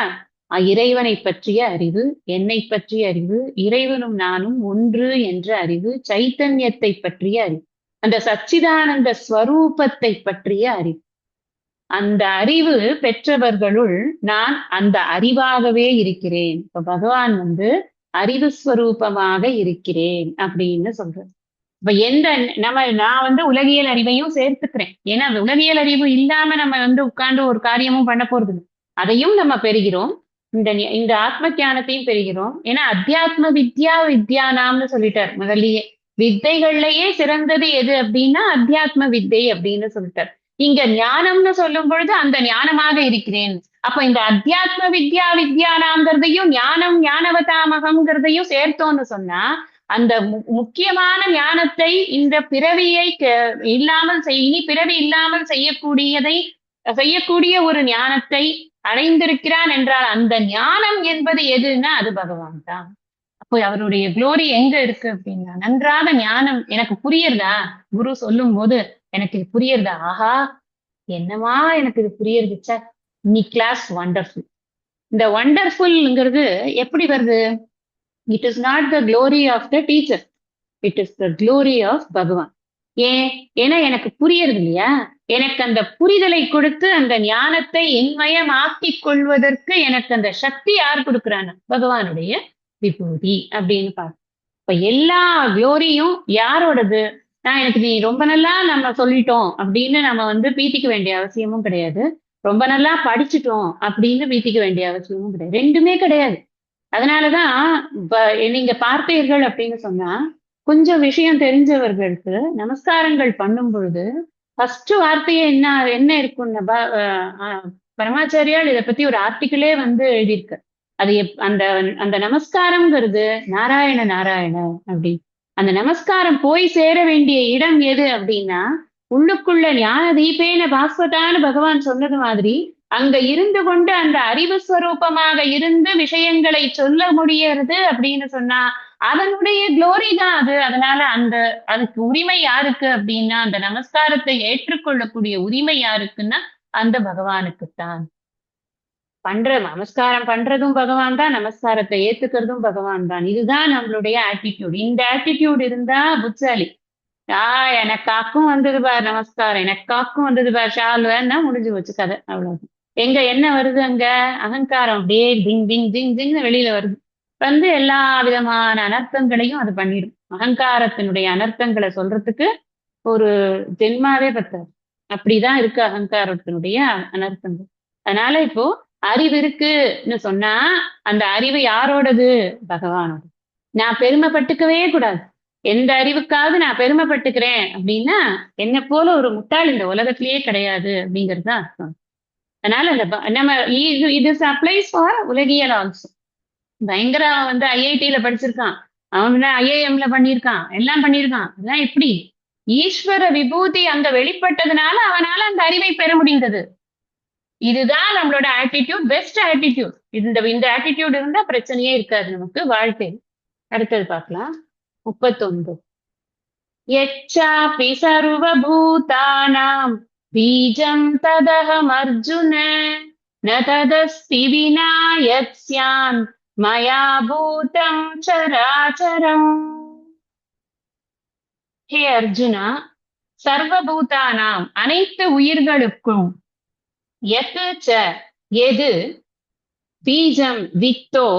Speaker 1: இறைவனை பற்றிய அறிவு, என்னை பற்றிய அறிவு, இறைவனும் நானும் ஒன்று என்ற அறிவு, சைத்தன்யத்தை பற்றிய அறிவு, அந்த சச்சிதானந்த ஸ்வரூபத்தை பற்றிய அறிவு. அந்த அறிவு பெற்றவர்களுள் நான் அந்த அறிவாகவே இருக்கிறேன். இப்ப பகவான் அறிவு ஸ்வரூபமாக இருக்கிறேன் அப்படின்னு சொல்றார். இப்ப நான் உலகியல் அறிவையும் சேர்த்துக்கிறேன். ஏன்னா உலகியல் அறிவு இல்லாம நம்ம உட்கார்ந்து ஒரு காரியமும் பண்ண போறது இல்லை. அதையும் நம்ம பெறுகிறோம். இந்த ஆத்ம ஞானத்தையும் பெறுகிறோம். ஏன்னா அத்தியாத்ம வித்யானாம்னு சொல்லிட்டார் முதல்லயே. வித்தைகள்லயே சிறந்தது எது அப்படின்னா அத்தியாத்ம வித்தை அப்படின்னு சொல்லிட்டார். இங்க ஞானம்னு சொல்லும் பொழுது அந்த ஞானமாக இருக்கிறேன். அப்ப இந்த அத்தியாத்ம வித்யானாம்ங்கிறதையும் ஞானவதாமகம்ங்கிறதையும் சேர்த்தோம்னு சொன்னா அந்த முக்கியமான ஞானத்தை இந்த பிறவியை இல்லாமல் இனி பிறவி இல்லாமல் செய்யக்கூடிய ஒரு ஞானத்தை அடைந்திருக்கிறான் என்றால் அந்த ஞானம் என்பது எதுன்னா அது பகவான் தான். அப்போ அவருடைய குளோரி எங்க இருக்கு அப்படின்னா, நன்றாக ஞானம் எனக்கு புரியுறதா, குரு சொல்லும் போது எனக்கு இது புரியுறதா, ஆஹா என்னமா எனக்கு இது புரியுறதுச்சா, நீ கிளாஸ் வண்டர்ஃபுல். இந்த வண்டர்ஃபுல்ங்கிறது எப்படி வருது? It is not the glory of the teacher, it is the glory of Bhagavan. ஏன்னா எனக்கு புரியறது இல்லையா, எனக்கு அந்த புரிதலை கொடுத்து அந்த ஞானத்தை என்மயமாக்கிக் கொள்வதற்கு எனக்கு அந்த சக்தி யார் கொடுக்குறாங்க? பகவானுடைய விபூதி அப்படின்னு பார்க்க. இப்ப எல்லா க்ளோரியும் யாரோடது? எனக்கு நீ ரொம்ப நல்லா நம்ம சொல்லிட்டோம் அப்படின்னு நம்ம பீத்திக்க வேண்டிய அவசியமும் கிடையாது. ரொம்ப நல்லா படிச்சுட்டோம் அப்படின்னு பீத்திக்க வேண்டிய அவசியமும் கிடையாது. ரெண்டுமே கிடையாது. அதனாலதான் நீங்க பார்த்தீர்கள் அப்படின்னு சொன்னா, கொஞ்சம் விஷயம் தெரிஞ்சவர்களுக்கு நமஸ்காரங்கள் பண்ணும் பொழுது ஃபர்ஸ்ட் வார்த்தையே என்ன இருக்கும்னா, பரமாச்சாரியால் இதை பத்தி ஒரு ஆர்டிக்கிளே எழுதியிருக்கு. அது அந்த அந்த நமஸ்காரம்ங்கிறது நாராயண நாராயண அப்படி. அந்த நமஸ்காரம் போய் சேர வேண்டிய இடம் எது அப்படின்னா, உள்ளுக்குள்ள ஞான தீபேன பாஸ்வதான்னு பகவான் சொன்னது மாதிரி அங்க இருந்து கொண்டு அந்த அறிவு ஸ்வரூபமாக இருந்து விஷயங்களை சொல்ல முடியறது அப்படின்னு சொன்னா அதனுடைய குளோரி தான் அது. அதனால அதுக்கு உரிமை யாருக்கு அப்படின்னா, அந்த நமஸ்காரத்தை ஏற்றுக்கொள்ளக்கூடிய உரிமை யாருக்குன்னா அந்த பகவானுக்குத்தான். நமஸ்காரம் பண்றதும் பகவான் தான், நமஸ்காரத்தை ஏத்துக்கிறதும் பகவான் தான். இதுதான் நம்மளுடைய ஆட்டிடியூட். இந்த ஆட்டிடியூட் இருந்தா புத்தாலி. எனக்காக்கும் வந்தது பார் நமஸ்காரம், எனக்காக்கும் வந்தது பார் ஷால்வன்னா முடிஞ்சு வச்சு கதை, அவ்வளவு. என்ன வருது அங்க? அகங்காரம் அப்படியே திங் திங் திங் திங்னு வெளியில வருது. எல்லா விதமான அனர்த்தங்களையும் அது பண்ணிடும். அகங்காரத்தினுடைய அனர்த்தங்களை சொல்றதுக்கு ஒரு ஜென்மாவே பத்தாது. அப்படிதான் இருக்கு அகங்காரத்தினுடைய அனர்த்தங்கள். அதனால இப்போ அறிவு இருக்குன்னு சொன்னா அந்த அறிவு யாரோடது? பகவானோட. நான் பெருமைப்பட்டுக்கவே கூடாது. எந்த அறிவுக்காவது நான் பெருமைப்பட்டுக்கிறேன் அப்படின்னா என்ன போல ஒரு முட்டாள் இந்த உலகத்திலேயே கிடையாது அப்படிங்கிறது தான் அர்த்தம். அதனால நம்ம இது அப்ளைஸ் ஃபார் உலகியல் ஆல்சோ. பயங்கர ஐஐடியில படிச்சிருக்கான், அவன் ஐஐஎம்ல பண்ணியிருக்கான், எல்லாம் பண்ணியிருக்கான். அதான் எப்படி ஈஸ்வர விபூதி அங்க வெளிப்பட்டதுனால அவனால அந்த அறிவை பெற முடிந்தது. இதுதான் நம்மளோட ஆட்டிடியூட், பெஸ்ட் ஆட்டிடியூட். இந்த ஆட்டிடியூட் இருந்தா பிரச்சனையே இருக்காது நமக்கு வாழ்க்கை. அடுத்தது பார்க்கலாம். 39. யச்சாபி சர்வபூதானாம் பீஜம் ததஹம் அர்ஜுன ந ததஸ்தி வினா யத்ஸ்யான் மயா பூதம் சராச்சரம். ஹே அர்ஜுனா, சர்வபூதானாம் அனைத்து உயிர்களுக்கும், எது பீஜம் வித்தோ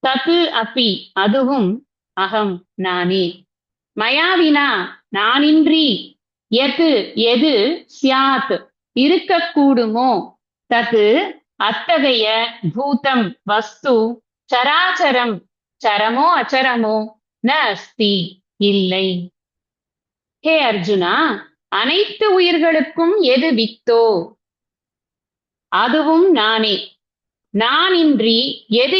Speaker 1: தத்து அப்பி அதுவும் அகம் நானே, மயாவினா நானின்றி, எது சியாத் இருக்கக்கூடுமோ, தத்து அத்தகைய பூதம் வஸ்து, சராச்சரம் சரமோ அச்சரமோ, ந அஸ்தி இல்லை. ஹே அர்ஜுனா, அனைத்து உயிர்களுக்கும் எது வித்தோ அதுவும் நானே, நானின்றி எது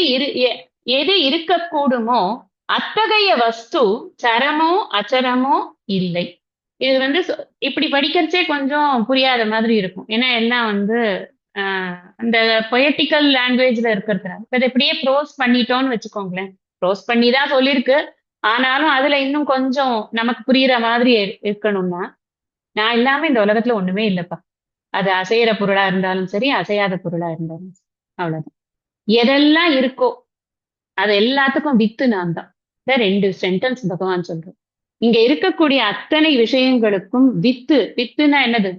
Speaker 1: எது இருக்கக்கூடுமோ அத்தகைய வஸ்து சரமோ அச்சரமோ இல்லை. இது வந்து இப்படி படிக்கிறச்சே கொஞ்சம் புரியாத மாதிரி இருக்கும். ஏன்னா எல்லாம் வந்து அந்த பொயட்டிக்கல் லாங்குவேஜ்ல இருக்கிறதுனால இதை இப்படியே ப்ரோஸ் பண்ணிட்டோம்னு வச்சுக்கோங்களேன். ப்ரோஸ் பண்ணி தான் சொல்லியிருக்கு. ஆனாலும் அதுல இன்னும் கொஞ்சம் நமக்கு புரியுற மாதிரி இருக்கணும்னா, நான் இல்லாம இந்த உலகத்துல ஒண்ணுமே இல்லப்பா. அது அசையிற பொருளா இருந்தாலும் சரி, அசையாத பொருளா இருந்தாலும் சரி. அவ்வளவுதான். எதெல்லாம் இருக்கோ அது எல்லாத்துக்கும் வித்து நான் தான். இந்த 2 சென்டென்ஸ் பகவான் சொல்றார். இங்க இருக்கக்கூடிய அத்தனை விஷயங்களுக்கும் வித்து. வித்துன்னா என்னது?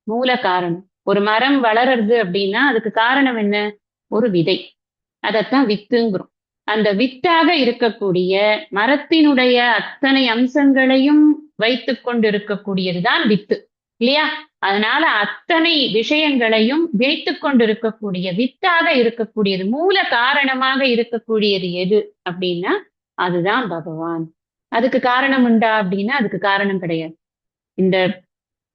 Speaker 1: மூல காரணம். ஒரு மரம் வளருது அப்படின்னா அதுக்கு காரணம் என்ன? ஒரு விதை. அதத்தான் வித்துங்கிறோம். அந்த வித்தாக இருக்கக்கூடிய மரத்தினுடைய அத்தனை அம்சங்களையும் வைத்துக் கொண்டு இருக்கக்கூடியதுதான் வித்து. இல்லையா? அதனால அத்தனை விஷயங்களையும் வைத்துக் கொண்டிருக்கக்கூடிய வித்தாக இருக்கக்கூடியது, மூல காரணமாக இருக்கக்கூடியது எது அப்படின்னா அதுதான் பகவான். அதுக்கு காரணம் உண்டா அப்படின்னா அதுக்கு காரணம் கிடையாது. இந்த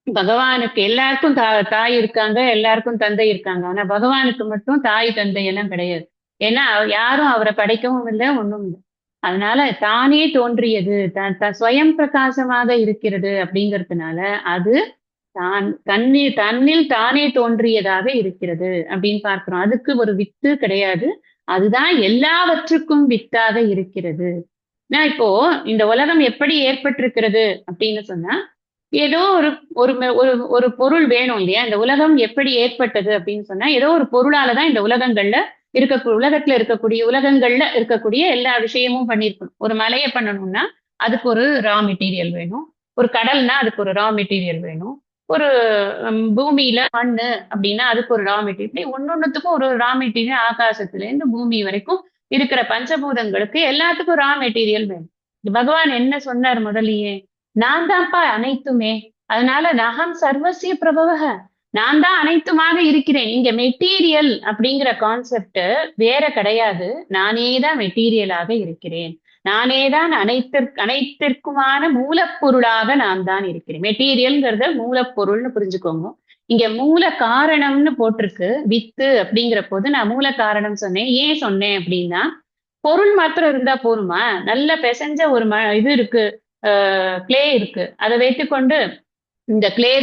Speaker 1: பகவானுக்கு எல்லாருக்கும் தாய் இருக்காங்க, எல்லாருக்கும் தந்தை இருக்காங்க. ஆனா பகவானுக்கு மட்டும் தாய் தந்தை எல்லாம் கிடையாது. ஏன்னா யாரும் அவரை படைக்கவும் இல்லை, ஒண்ணும் இல்லை. அதனால தானே தோன்றியது, ஸ்வயம் பிரகாசமாக இருக்கிறது அப்படிங்கிறதுனால அது தன்னில் தானே தோன்றியதாக இருக்கிறது அப்படின்னு பார்க்கிறோம். அதுக்கு ஒரு வித்து கிடையாது. அதுதான் எல்லாவற்றுக்கும் வித்தாக இருக்கிறது. நான் இப்போ இந்த உலகம் எப்படி ஏற்பட்டிருக்கிறது அப்படின்னு சொன்னா, ஏதோ ஒரு ஒரு ஒரு ஒரு பொருள் வேணும் இல்லையா? இந்த உலகம் எப்படி ஏற்பட்டது அப்படின்னு சொன்னா, ஏதோ ஒரு பொருளாலதான் இந்த உலகங்கள்ல இருக்கக்கூடிய எல்லா விஷயமும் பண்ணியிருக்கணும். ஒரு மலையை பண்ணணும்னா அதுக்கு ஒரு ரா மெட்டீரியல் வேணும். ஒரு கடல்னா அதுக்கு ஒரு ரா மெட்டீரியல் வேணும். ஒரு பூமியில மண்ணு அப்படின்னா அதுக்கு ஒரு ரா மெட்டீரியல். இப்படி ஒன்னொன்னுத்துக்கும் ஒரு ரா மெட்டீரியல். ஆகாசத்துல இருந்து பூமி வரைக்கும் இருக்கிற பஞ்சபூதங்களுக்கு எல்லாத்துக்கும் ரா மெட்டீரியல் வேணும். பகவான் என்ன சொன்னார் முதலியே? நான் தான்ப்பா அனைத்துமே. அதனால நகம் சர்வசிய பிரபவக. நான் தான் அனைத்துமாக இருக்கிறேன். இங்க மெட்டீரியல் அப்படிங்கிற கான்செப்ட் வேற கிடையாது. நானே தான் மெட்டீரியலாக இருக்கிறேன். நானே தான் அனைத்திற்குமான மூலப்பொருளாக நான் தான் இருக்கிறேன். மெட்டீரியல்ங்கிறத மூலப்பொருள்னு புரிஞ்சுக்கோங்க. இங்க மூல காரணம்னு போட்டிருக்கு. வித்து அப்படிங்கிற போது நான் மூல காரணம் சொன்னேன். ஏன் சொன்னேன் அப்படின்னா, பொருள் மாத்திரம் இருந்தா போருமா? நல்ல பிசைஞ்ச ஒரு இது இருக்கு, கிளே இருக்கு. அதை வைத்துக்கொண்டு இந்த கிளே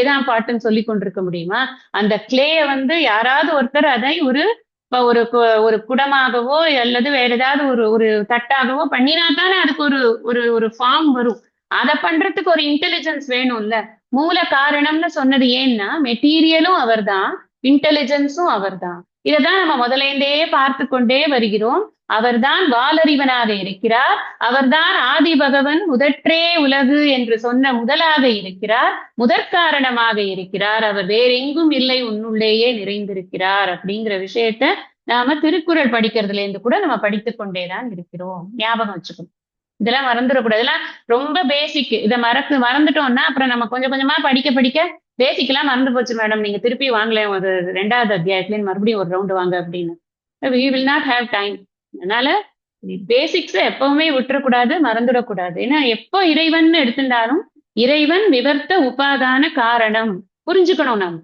Speaker 1: தான் பாட்டுன்னு சொல்லி கொண்டிருக்க முடியுமா? அந்த கிளேய வந்து யாராவது ஒருத்தர் அதை ஒரு ஒரு ஒரு குடமாகவோ அல்லது வேற ஏதாவது ஒரு ஒரு தட்டாகவோ பண்ணினா தானே அதுக்கு ஒரு ஒரு ஒரு ஃபார்ம் வரும். அதை பண்றதுக்கு ஒரு இன்டெலிஜென்ஸ் வேணும்ல. மூல காரணம்னு சொன்னது ஏன்னா மெட்டீரியலும் அவர்தான், இன்டெலிஜென்ஸும் அவர்தான். இதைதான் நம்ம முதலேந்தே பார்த்து கொண்டே வருகிறோம். அவர்தான் வாலறிவனாக இருக்கிறார். அவர்தான் ஆதி பகவன் முதற்றே உலகு என்று சொன்ன முதலாக இருக்கிறார். முதற்காரணமாக இருக்கிறார். அவர் வேறெங்கும் இல்லை, உன்னுள்ளேயே நிறைந்திருக்கிறார் அப்படிங்கிற விஷயத்த நாம திருக்குறள் படிக்கிறதுல இருந்து கூட நம்ம படித்துக் கொண்டேதான் இருக்கிறோம். ஞாபகம் வச்சுக்கணும். இதெல்லாம் மறந்துடக்கூடாது. இதெல்லாம் ரொம்ப பேசிக். இதை மறந்துட்டோம்னா அப்புறம் நம்ம கொஞ்சம் கொஞ்சமா படிக்க படிக்க பேசிக் எல்லாம் மறந்து போச்சு மேடம், நீங்க திருப்பி வாங்கலேன் ஒரு 2வது அத்தியாயத்துல மறுபடியும் ஒரு ரவுண்டு வாங்க அப்படின்னு. we will not have time. அதனால பேசிக்ஸ் எப்பவுமே விட்டுறக்கூடாது, மறந்துடக்கூடாது. ஏன்னா எப்போ இறைவன் எடுத்துட்டாலும் இறைவன் விவர்த்த உபாதான காரணம் புரிஞ்சுக்கணும். நாம்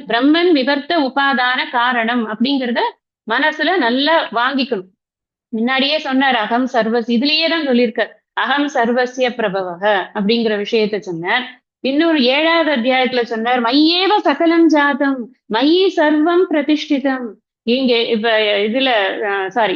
Speaker 1: பிரம்மன் விவர்த்த உபாதான காரணம் அப்படிங்கிறத மனசுல நல்லா வாங்கிக்கணும். முன்னாடியே சொன்னார் அகம் சர்வஸ், இதுலயே தான் சொல்லியிருக்கார் அகம் சர்வசிய பிரபவக அப்படிங்கிற விஷயத்த சொன்னார். இன்னொரு 7வது அத்தியாயத்துல சொன்னார் மையேவ சகலம் ஜாதம் மயி சர்வம் பிரதிஷ்டிதம். இங்க இப்ப இதுல சாரி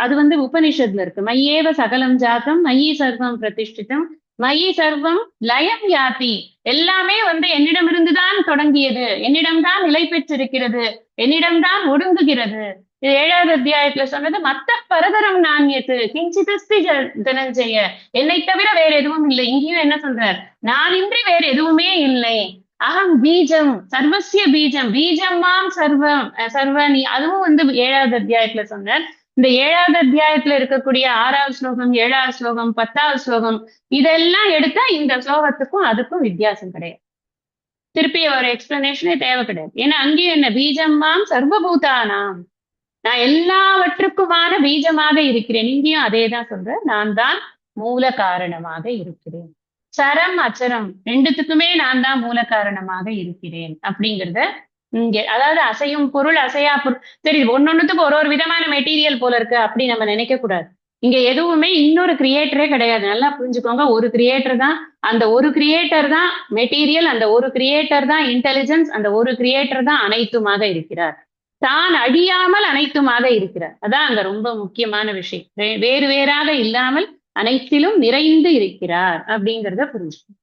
Speaker 1: அது வந்து உபனிஷத்துல இருக்கு. மையேவ சகலம் ஜாதம் மயி சர்வம் பிரதிஷ்டிதம் மயி சர்வம் லயம் யாதி. எல்லாமே வந்து என்னிடமிருந்துதான் தொடங்கியது, என்னிடம்தான் நிலை பெற்றிருக்கிறது, என்னிடம்தான் ஒடுங்குகிறது. இது 7வது அத்தியாயத்துல சொன்னது மத்த பரதரம் நாண்யத்து கிஞ்சிதஸ்தி தனஞ்சய. என்னை தவிர வேற எதுவும் இல்லை. இங்கேயும் என்ன சொல்றார்? நான் இன்றி வேற எதுவுமே இல்லை. அகம் பீஜம் சர்வசிய பீஜம் பீஜம் மாம் சர்வனி. அதுவும் வந்து 7வது அத்தியாயத்துல சொன்னார். இந்த 7வது அத்தியாயத்துல இருக்கக்கூடிய 6வது ஸ்லோகம், 7வது ஸ்லோகம், 10வது ஸ்லோகம் இதெல்லாம் எடுத்தா இந்த ஸ்லோகத்துக்கும் அதுக்கும் வித்தியாசம் கிடையாது. திருப்பி ஒரு எக்ஸ்பிளனேஷனே தேவை கிடையாது. ஏன்னா அங்கேயும் என்ன பீஜம் மாம் சர்வபூதானாம், நான் எல்லாவற்றுக்குமான பீஜமாக இருக்கிறேன். இங்கேயும் அதே தான் சொல்றேன், நான் தான் மூல காரணமாக இருக்கிறேன். சரம் அச்சரம் ரெண்டுத்துக்குமே நான் தான் மூல காரணமாக இருக்கிறேன் அப்படிங்கிறத இங்க அதாவது அசையும் பொருள், அசையா பொருள். சரி ஒன்னொன்னுத்துக்கு ஒரு ஒரு விதமான மெட்டீரியல் போல இருக்கு அப்படி நம்ம நினைக்க கூடாது. இங்க எதுவுமே இன்னொரு கிரியேட்டரே கிடையாது. நல்லா புரிஞ்சுக்கோங்க. ஒரு கிரியேட்டர் தான். அந்த ஒரு கிரியேட்டர் தான் மெட்டீரியல். அந்த ஒரு கிரியேட்டர் தான் இன்டெலிஜென்ஸ். அந்த ஒரு கிரியேட்டர் தான் அனைத்துமாக இருக்கிறார். தான் அழியாமல் அனைத்துமாக இருக்கிறார். அதான் அங்க ரொம்ப முக்கியமான விஷயம். வேறு வேறாக இல்லாமல் அனைத்திலும் நிறைந்து இருக்கிறார் அப்படிங்கிறத புரிஞ்சுக்கணும்.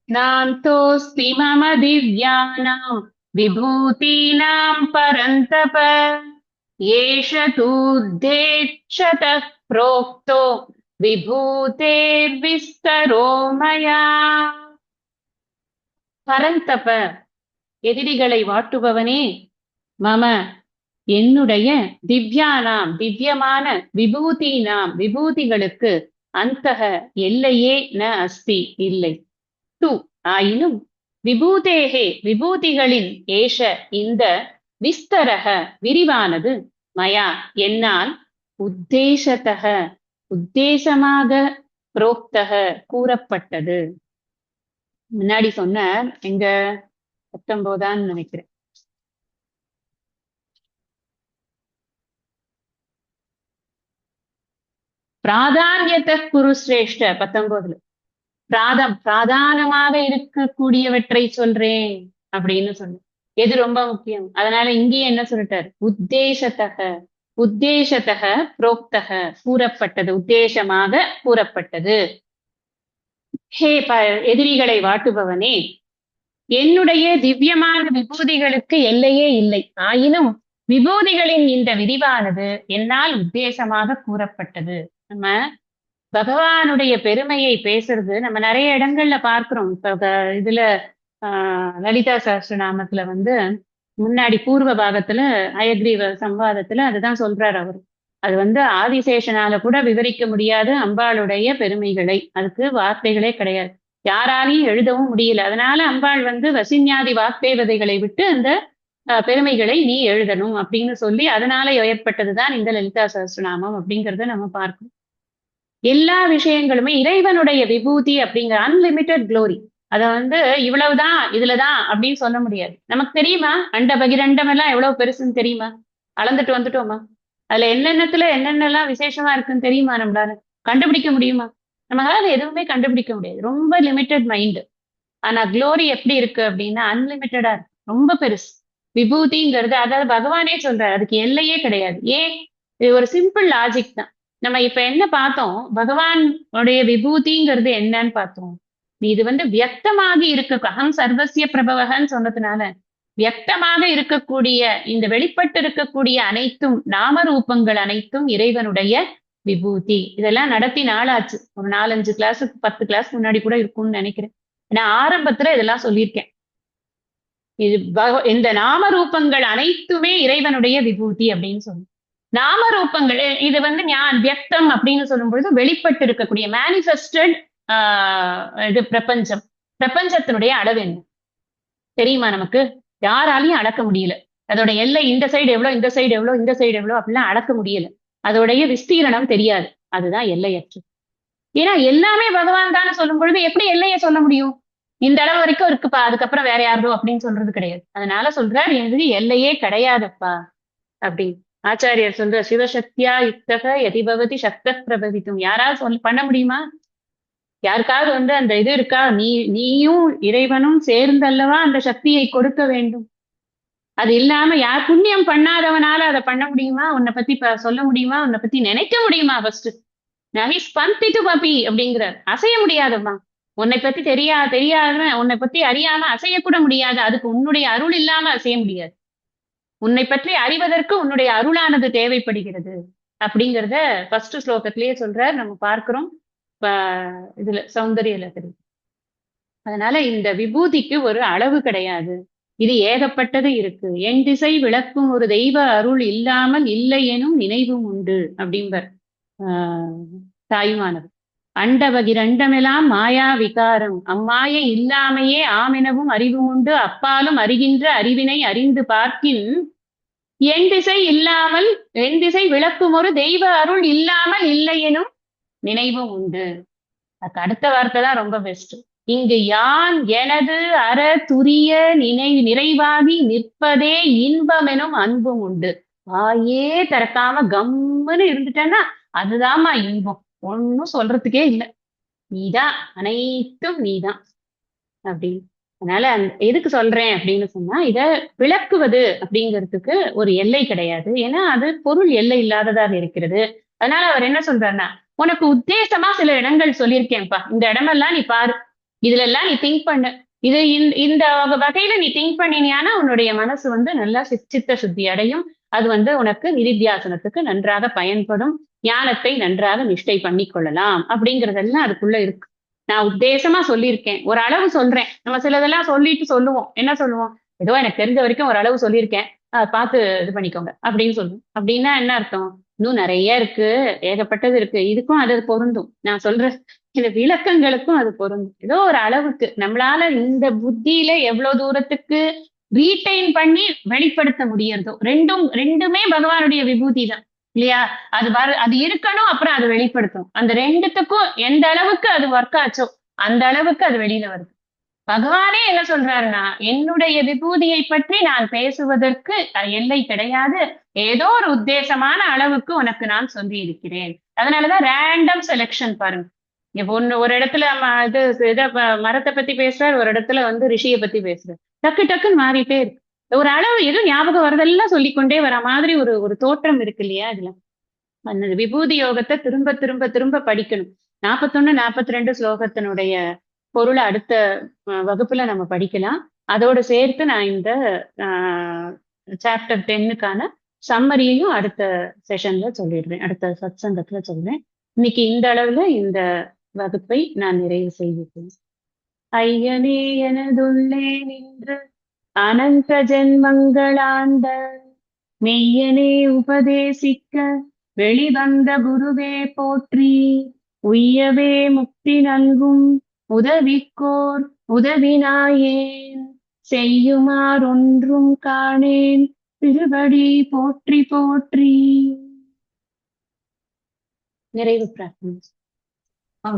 Speaker 1: नान्तोऽस्ति मम दिव्यानां विभूतीनां परन्तप एष तूद्धेच्छतः प्रोक्तो विभूतेर्विस्तरो मया பரந்தப எதிரிகளை வாட்டுபவனே மம என்னுடைய திவ்யானாம் திவ்யமான விபூதினாம் விபூதிகளுக்கு அந்தக எல்லையே ந அஸ்தி இல்லை து ஆயினும் விபூதேகே விபூதிகளின் ஏஷ இந்த விஸ்தரக விரிவானது மயா என்னால் உத்தேசத்தக உத்தேசமாக புரோக்தக கூறப்பட்டது. முன்னாடி சொன்ன எங்க 19 நினைக்கிறேன். பிராதான்யத்த குரு சிரேஷ்ட 19 பிராதானமாக இருக்கக்கூடியவற்றை சொல்றேன் அப்படின்னு சொன்ன எது ரொம்ப முக்கியம். அதனால இங்கேயே என்ன சொல்லிட்டார், உத்தேசத்தக உத்தேசத்தக புரோக்தக கூறப்பட்டது, உத்தேசமாக கூறப்பட்டது. ஹே எதிரிகளை வாட்டுபவனே என்னுடைய திவ்யமான விபூதிகளுக்கு எல்லையே இல்லை. ஆயினும் விபூதிகளின் இந்த விரிவானது என்னால் உத்தேசமாக கூறப்பட்டது. நம்ம பகவானுடைய பெருமையை பேசுறது நம்ம நிறைய இடங்கள்ல பார்க்கிறோம். இப்ப இதுல லலிதா சஹஸ்ரநாமத்துல வந்து முன்னாடி பூர்வ பாகத்துல ஹயக்ரீவ சம்வாதத்துல அதுதான் சொல்றாரு அவர். அது வந்து ஆதிசேஷனால கூட விவரிக்க முடியாது அம்பாளுடைய பெருமைகளை. அதுக்கு வார்த்தைகளே கிடையாது. யாராலையும் எழுதவும் முடியல. அதனால அம்பாள் வந்து வசின்யாதி வாக்தேவதைகளை விட்டு அந்த பெருமைகளை நீ எழுதணும் அப்படின்னு சொல்லி அதனால ஏற்பட்டதுதான் இந்த லலிதா சஹஸ்ரநாமம் அப்படிங்கிறத நம்ம பார்க்கணும். எல்லா விஷயங்களுமே இறைவனுடைய விபூதி அப்படிங்கிற அன்லிமிட்டெட் க்ளோரி. அத வந்து இவ்வளவுதான் இதுலதான் அப்படின்னு சொல்ல முடியாது. நமக்கு தெரியுமா அண்ட பகிரண்டம் எல்லாம் எவ்வளவு பெருசுன்னு தெரியுமா? அளந்துட்டு வந்துட்டோமா? அதுல என்னென்னத்துல என்னென்னலாம் விசேஷமா இருக்குன்னு தெரியுமா? நம்மளால கண்டுபிடிக்க முடியுமா? நம்மளால எதுவுமே கண்டுபிடிக்க முடியாது. ரொம்ப லிமிட்டெட் மைண்ட். ஆனா க்ளோரி எப்படி இருக்கு அப்படின்னா அன்லிமிட்டடா இருக்கு. ரொம்ப பெருசு. விபூதிங்கிறது அதாவது பகவானே சொல்றாரு அதுக்கு எல்லையே கிடையாது. ஏன்? இது ஒரு சிம்பிள் லாஜிக் தான். நம்ம இப்ப என்ன பார்த்தோம், பகவான் உடைய விபூதிங்கிறது என்னன்னு பார்த்தோம். இது வந்து வியக்தமாகி இருக்க அகம் சர்வசிய பிரபவகன்னு சொன்னதுனால வியக்தமாக இருக்கக்கூடிய இந்த வெளிப்பட்டு இருக்கக்கூடிய அனைத்தும் நாமரூபங்கள் அனைத்தும் இறைவனுடைய விபூதி. இதெல்லாம் நடத்தி நாளாச்சு. ஒரு 4-5 கிளாஸுக்கு 10 கிளாஸ் முன்னாடி கூட இருக்கும்னு நினைக்கிறேன். நான் ஆரம்பத்துல இதெல்லாம் சொல்லியிருக்கேன். இது இந்த நாமரூபங்கள் அனைத்துமே இறைவனுடைய விபூதி அப்படின்னு சொல்லணும். நாமரூபங்கள் இது வந்து வியக்தம் அப்படின்னு சொல்லும் பொழுது வெளிப்பட்டு இருக்கக்கூடிய மேனிஃபெஸ்டட் இது பிரபஞ்சம். பிரபஞ்சத்தினுடைய அளவு என்ன தெரியுமா நமக்கு? யாராலையும் அளக்க முடியல. அதோட எல்லை இந்த சைடு எவ்வளவு, இந்த சைடு எவ்வளவு, இந்த சைடு எவ்வளவு அப்படிலாம் அளக்க முடியல. அதோடைய விஸ்தீரணம் தெரியாது. அதுதான் எல்லையற்று. ஏன்னா எல்லாமே பகவான் தானே சொல்லும் பொழுது எப்படி எல்லையை சொல்ல முடியும்? இந்த அளவு வரைக்கும் இருக்குப்பா, அதுக்கப்புறம் வேற யாரோ அப்படின்னு சொல்றது கிடையாது. அதனால சொல்றார் எனக்கு எல்லையே கிடையாதுப்பா அப்படின்னு. ஆச்சாரியர் சொல்ற சிவசக்தியா யுக்தக எதிபவதி சக்த பிரபவித்தும். யாராவது பண்ண முடியுமா? யாருக்காவது வந்து அந்த இது இருக்கா? நீயும் இறைவனும் சேர்ந்தல்லவா அந்த சக்தியை கொடுக்க வேண்டும். அது இல்லாம யார் புண்ணியம் பண்ணாதவனால அதை பண்ண முடியுமா? உன்னை பத்தி சொல்ல முடியுமா? உன்னை பத்தி நினைக்க முடியுமா? ஃபர்ஸ்ட் நகி ஸ்பந்தித்து பப்பி அப்படிங்கிறார். அசைய முடியாதம்மா. உன்னை பத்தி தெரியாத உன்னை பத்தி அறியாம அசையக்கூட முடியாது. அதுக்கு உன்னுடைய அருள் இல்லாம அசைய முடியாது. உன்னை பற்றி அறிவதற்கு உன்னுடைய அருளானது தேவைப்படுகிறது அப்படிங்கிறத ஃபர்ஸ்ட் ஸ்லோகத்திலேயே சொல்றார். நம்ம பார்க்கிறோம் இதுல சௌந்தரிய லகரி. அதனால இந்த விபூதிக்கு ஒரு அளவு கிடையாது. இது ஏகப்பட்டது இருக்கு. என் திசை விளக்கும் ஒரு தெய்வ அருள் இல்லாமல் இல்லை எனும் நினைவும் உண்டு அப்படிம்பர் தாயுமானவர். அண்டபகிரண்டமெல்லாம் மாயா விகாரம் அம்மாயை இல்லாமையே ஆமெனவும் அறிவு உண்டு அப்பாலும் அறிகின்ற அறிவினை அறிந்து பார்க்கின் என் திசை விளக்கும் ஒரு தெய்வ அருள் இல்லாமல் இல்லை எனும் நினைவும் உண்டு. அதுக்கு அடுத்த வார்த்தை தான் ரொம்ப பெஸ்ட். இங்கு யான் எனது அற துரிய நிறைவாகி நிற்பதே இன்பமெனும் அன்பும் உண்டு. வாயே திறக்காம கம்முன்னு இருந்துட்டேன்னா அதுதாம்மா இன்பம். ஒன்னும் சொல்றதுக்கே இல்ல. நீதான், அனைத்தும் நீதான் அப்படின்னு. அதனால எதுக்கு சொல்றேன் அப்படின்னு சொன்னா, இத விளக்குவது அப்படிங்கிறதுக்கு ஒரு எல்லை கிடையாது. ஏன்னா அது பொருள் எல்லை இல்லாததாக இருக்கிறது. அதனால அவர் என்ன சொல்றாருன்னா, உனக்கு உத்தேசமா சில இடங்கள் சொல்லியிருக்கேன்ப்பா. இந்த இடமெல்லாம் நீ பாரு. இதுல எல்லாம் நீ திங்க் பண்ணு. இது இந்த வகையில நீ திங்க் பண்ணினியானா உன்னுடைய மனசு வந்து நல்லா சித்த சுத்தி அடையும். அது வந்து உனக்கு நிதித்தியாசனத்துக்கு நன்றாக பயன்படும். ஞானத்தை நன்றாக நிஷ்டை பண்ணிக் கொள்ளலாம் அப்படிங்கறதெல்லாம் அதுக்குள்ள இருக்கு. நான் உத்தேசமா சொல்லியிருக்கேன். ஒரு அளவு சொல்றேன். நம்ம சிலதெல்லாம் சொல்லிட்டு சொல்லுவோம். என்ன சொல்லுவோம்? ஏதோ எனக்கு தெரிஞ்ச வரைக்கும் ஒரு அளவு சொல்லியிருக்கேன். பார்த்து இது பண்ணிக்கோங்க அப்படின்னு சொல்லுவோம். அப்படின்னா என்ன அர்த்தம்? இன்னும் நிறைய இருக்கு. ஏகப்பட்டது இருக்கு. இதுக்கும் அது பொருந்தும். நான் சொல்ற சில விளக்கங்களுக்கும் அது பொருந்தும். ஏதோ ஒரு அளவுக்கு நம்மளால இந்த புத்தியில எவ்வளவு தூரத்துக்கு ரீட்டைன் பண்ணி வெளிப்படுத்த முடியறதோ ரெண்டுமே பகவானுடைய விபூதி தான் இல்லையா? அது இருக்கணும், அப்புறம் அது வெளிப்படுத்தும். அந்த ரெண்டுத்துக்கும் எந்த அளவுக்கு அது ஒர்க் ஆச்சோ அந்த அளவுக்கு அது வெளியில வருது. பகவானே என்ன சொல்றாருன்னா, என்னுடைய விபூதியை பற்றி நான் பேசுவதற்கு எல்லை கிடையாது. ஏதோ ஒரு உத்தேசமான அளவுக்கு உனக்கு நான் சொல்லி இருக்கிறேன். அதனாலதான் ரேண்டம் செலெக்ஷன் பாருங்க. ஒரு இடத்துல மரத்தை பத்தி பேசுறாரு, ஒரு இடத்துல வந்து ரிஷியை பத்தி பேசுறாரு. டக்கு டக்குன்னு மாறிட்டே இருக்கு. ஒரு அளவு எதுவும் ஞாபகம் வரதெல்லாம் சொல்லிக்கொண்டே வர மாதிரி ஒரு ஒரு தோற்றம் இருக்கு இல்லையா இதுல. அந்த விபூதி யோகத்தை திரும்ப திரும்ப திரும்ப படிக்கணும். 41, 42 ஸ்லோகத்தினுடைய பொருளை அடுத்த வகுப்புல நம்ம படிக்கலாம். அதோட சேர்த்து நான் இந்த சாப்டர் 10க்கான சம்மரியையும் அடுத்த செஷன்ல சொல்லிடுறேன். அடுத்த சத்சங்கத்துல சொல்றேன். இன்னைக்கு இந்த அளவுல இந்த வகுப்பை நான் நிறைவு செய்கிறேன். ஐயனே எனதுள்ளே நின்று அனந்த ஜென்மங்களாண்ட மெய்யனே உபதேசிக்க வெளிவந்த குருவே போற்றி. உய்யவே முக்தி நல்கும் உதவிக்கோர் உதவினாயேன் செய்யுமாறொன்றும் காணேன் திருவடி போற்றி போற்றி. நிறைவு பிரார்த்தனை.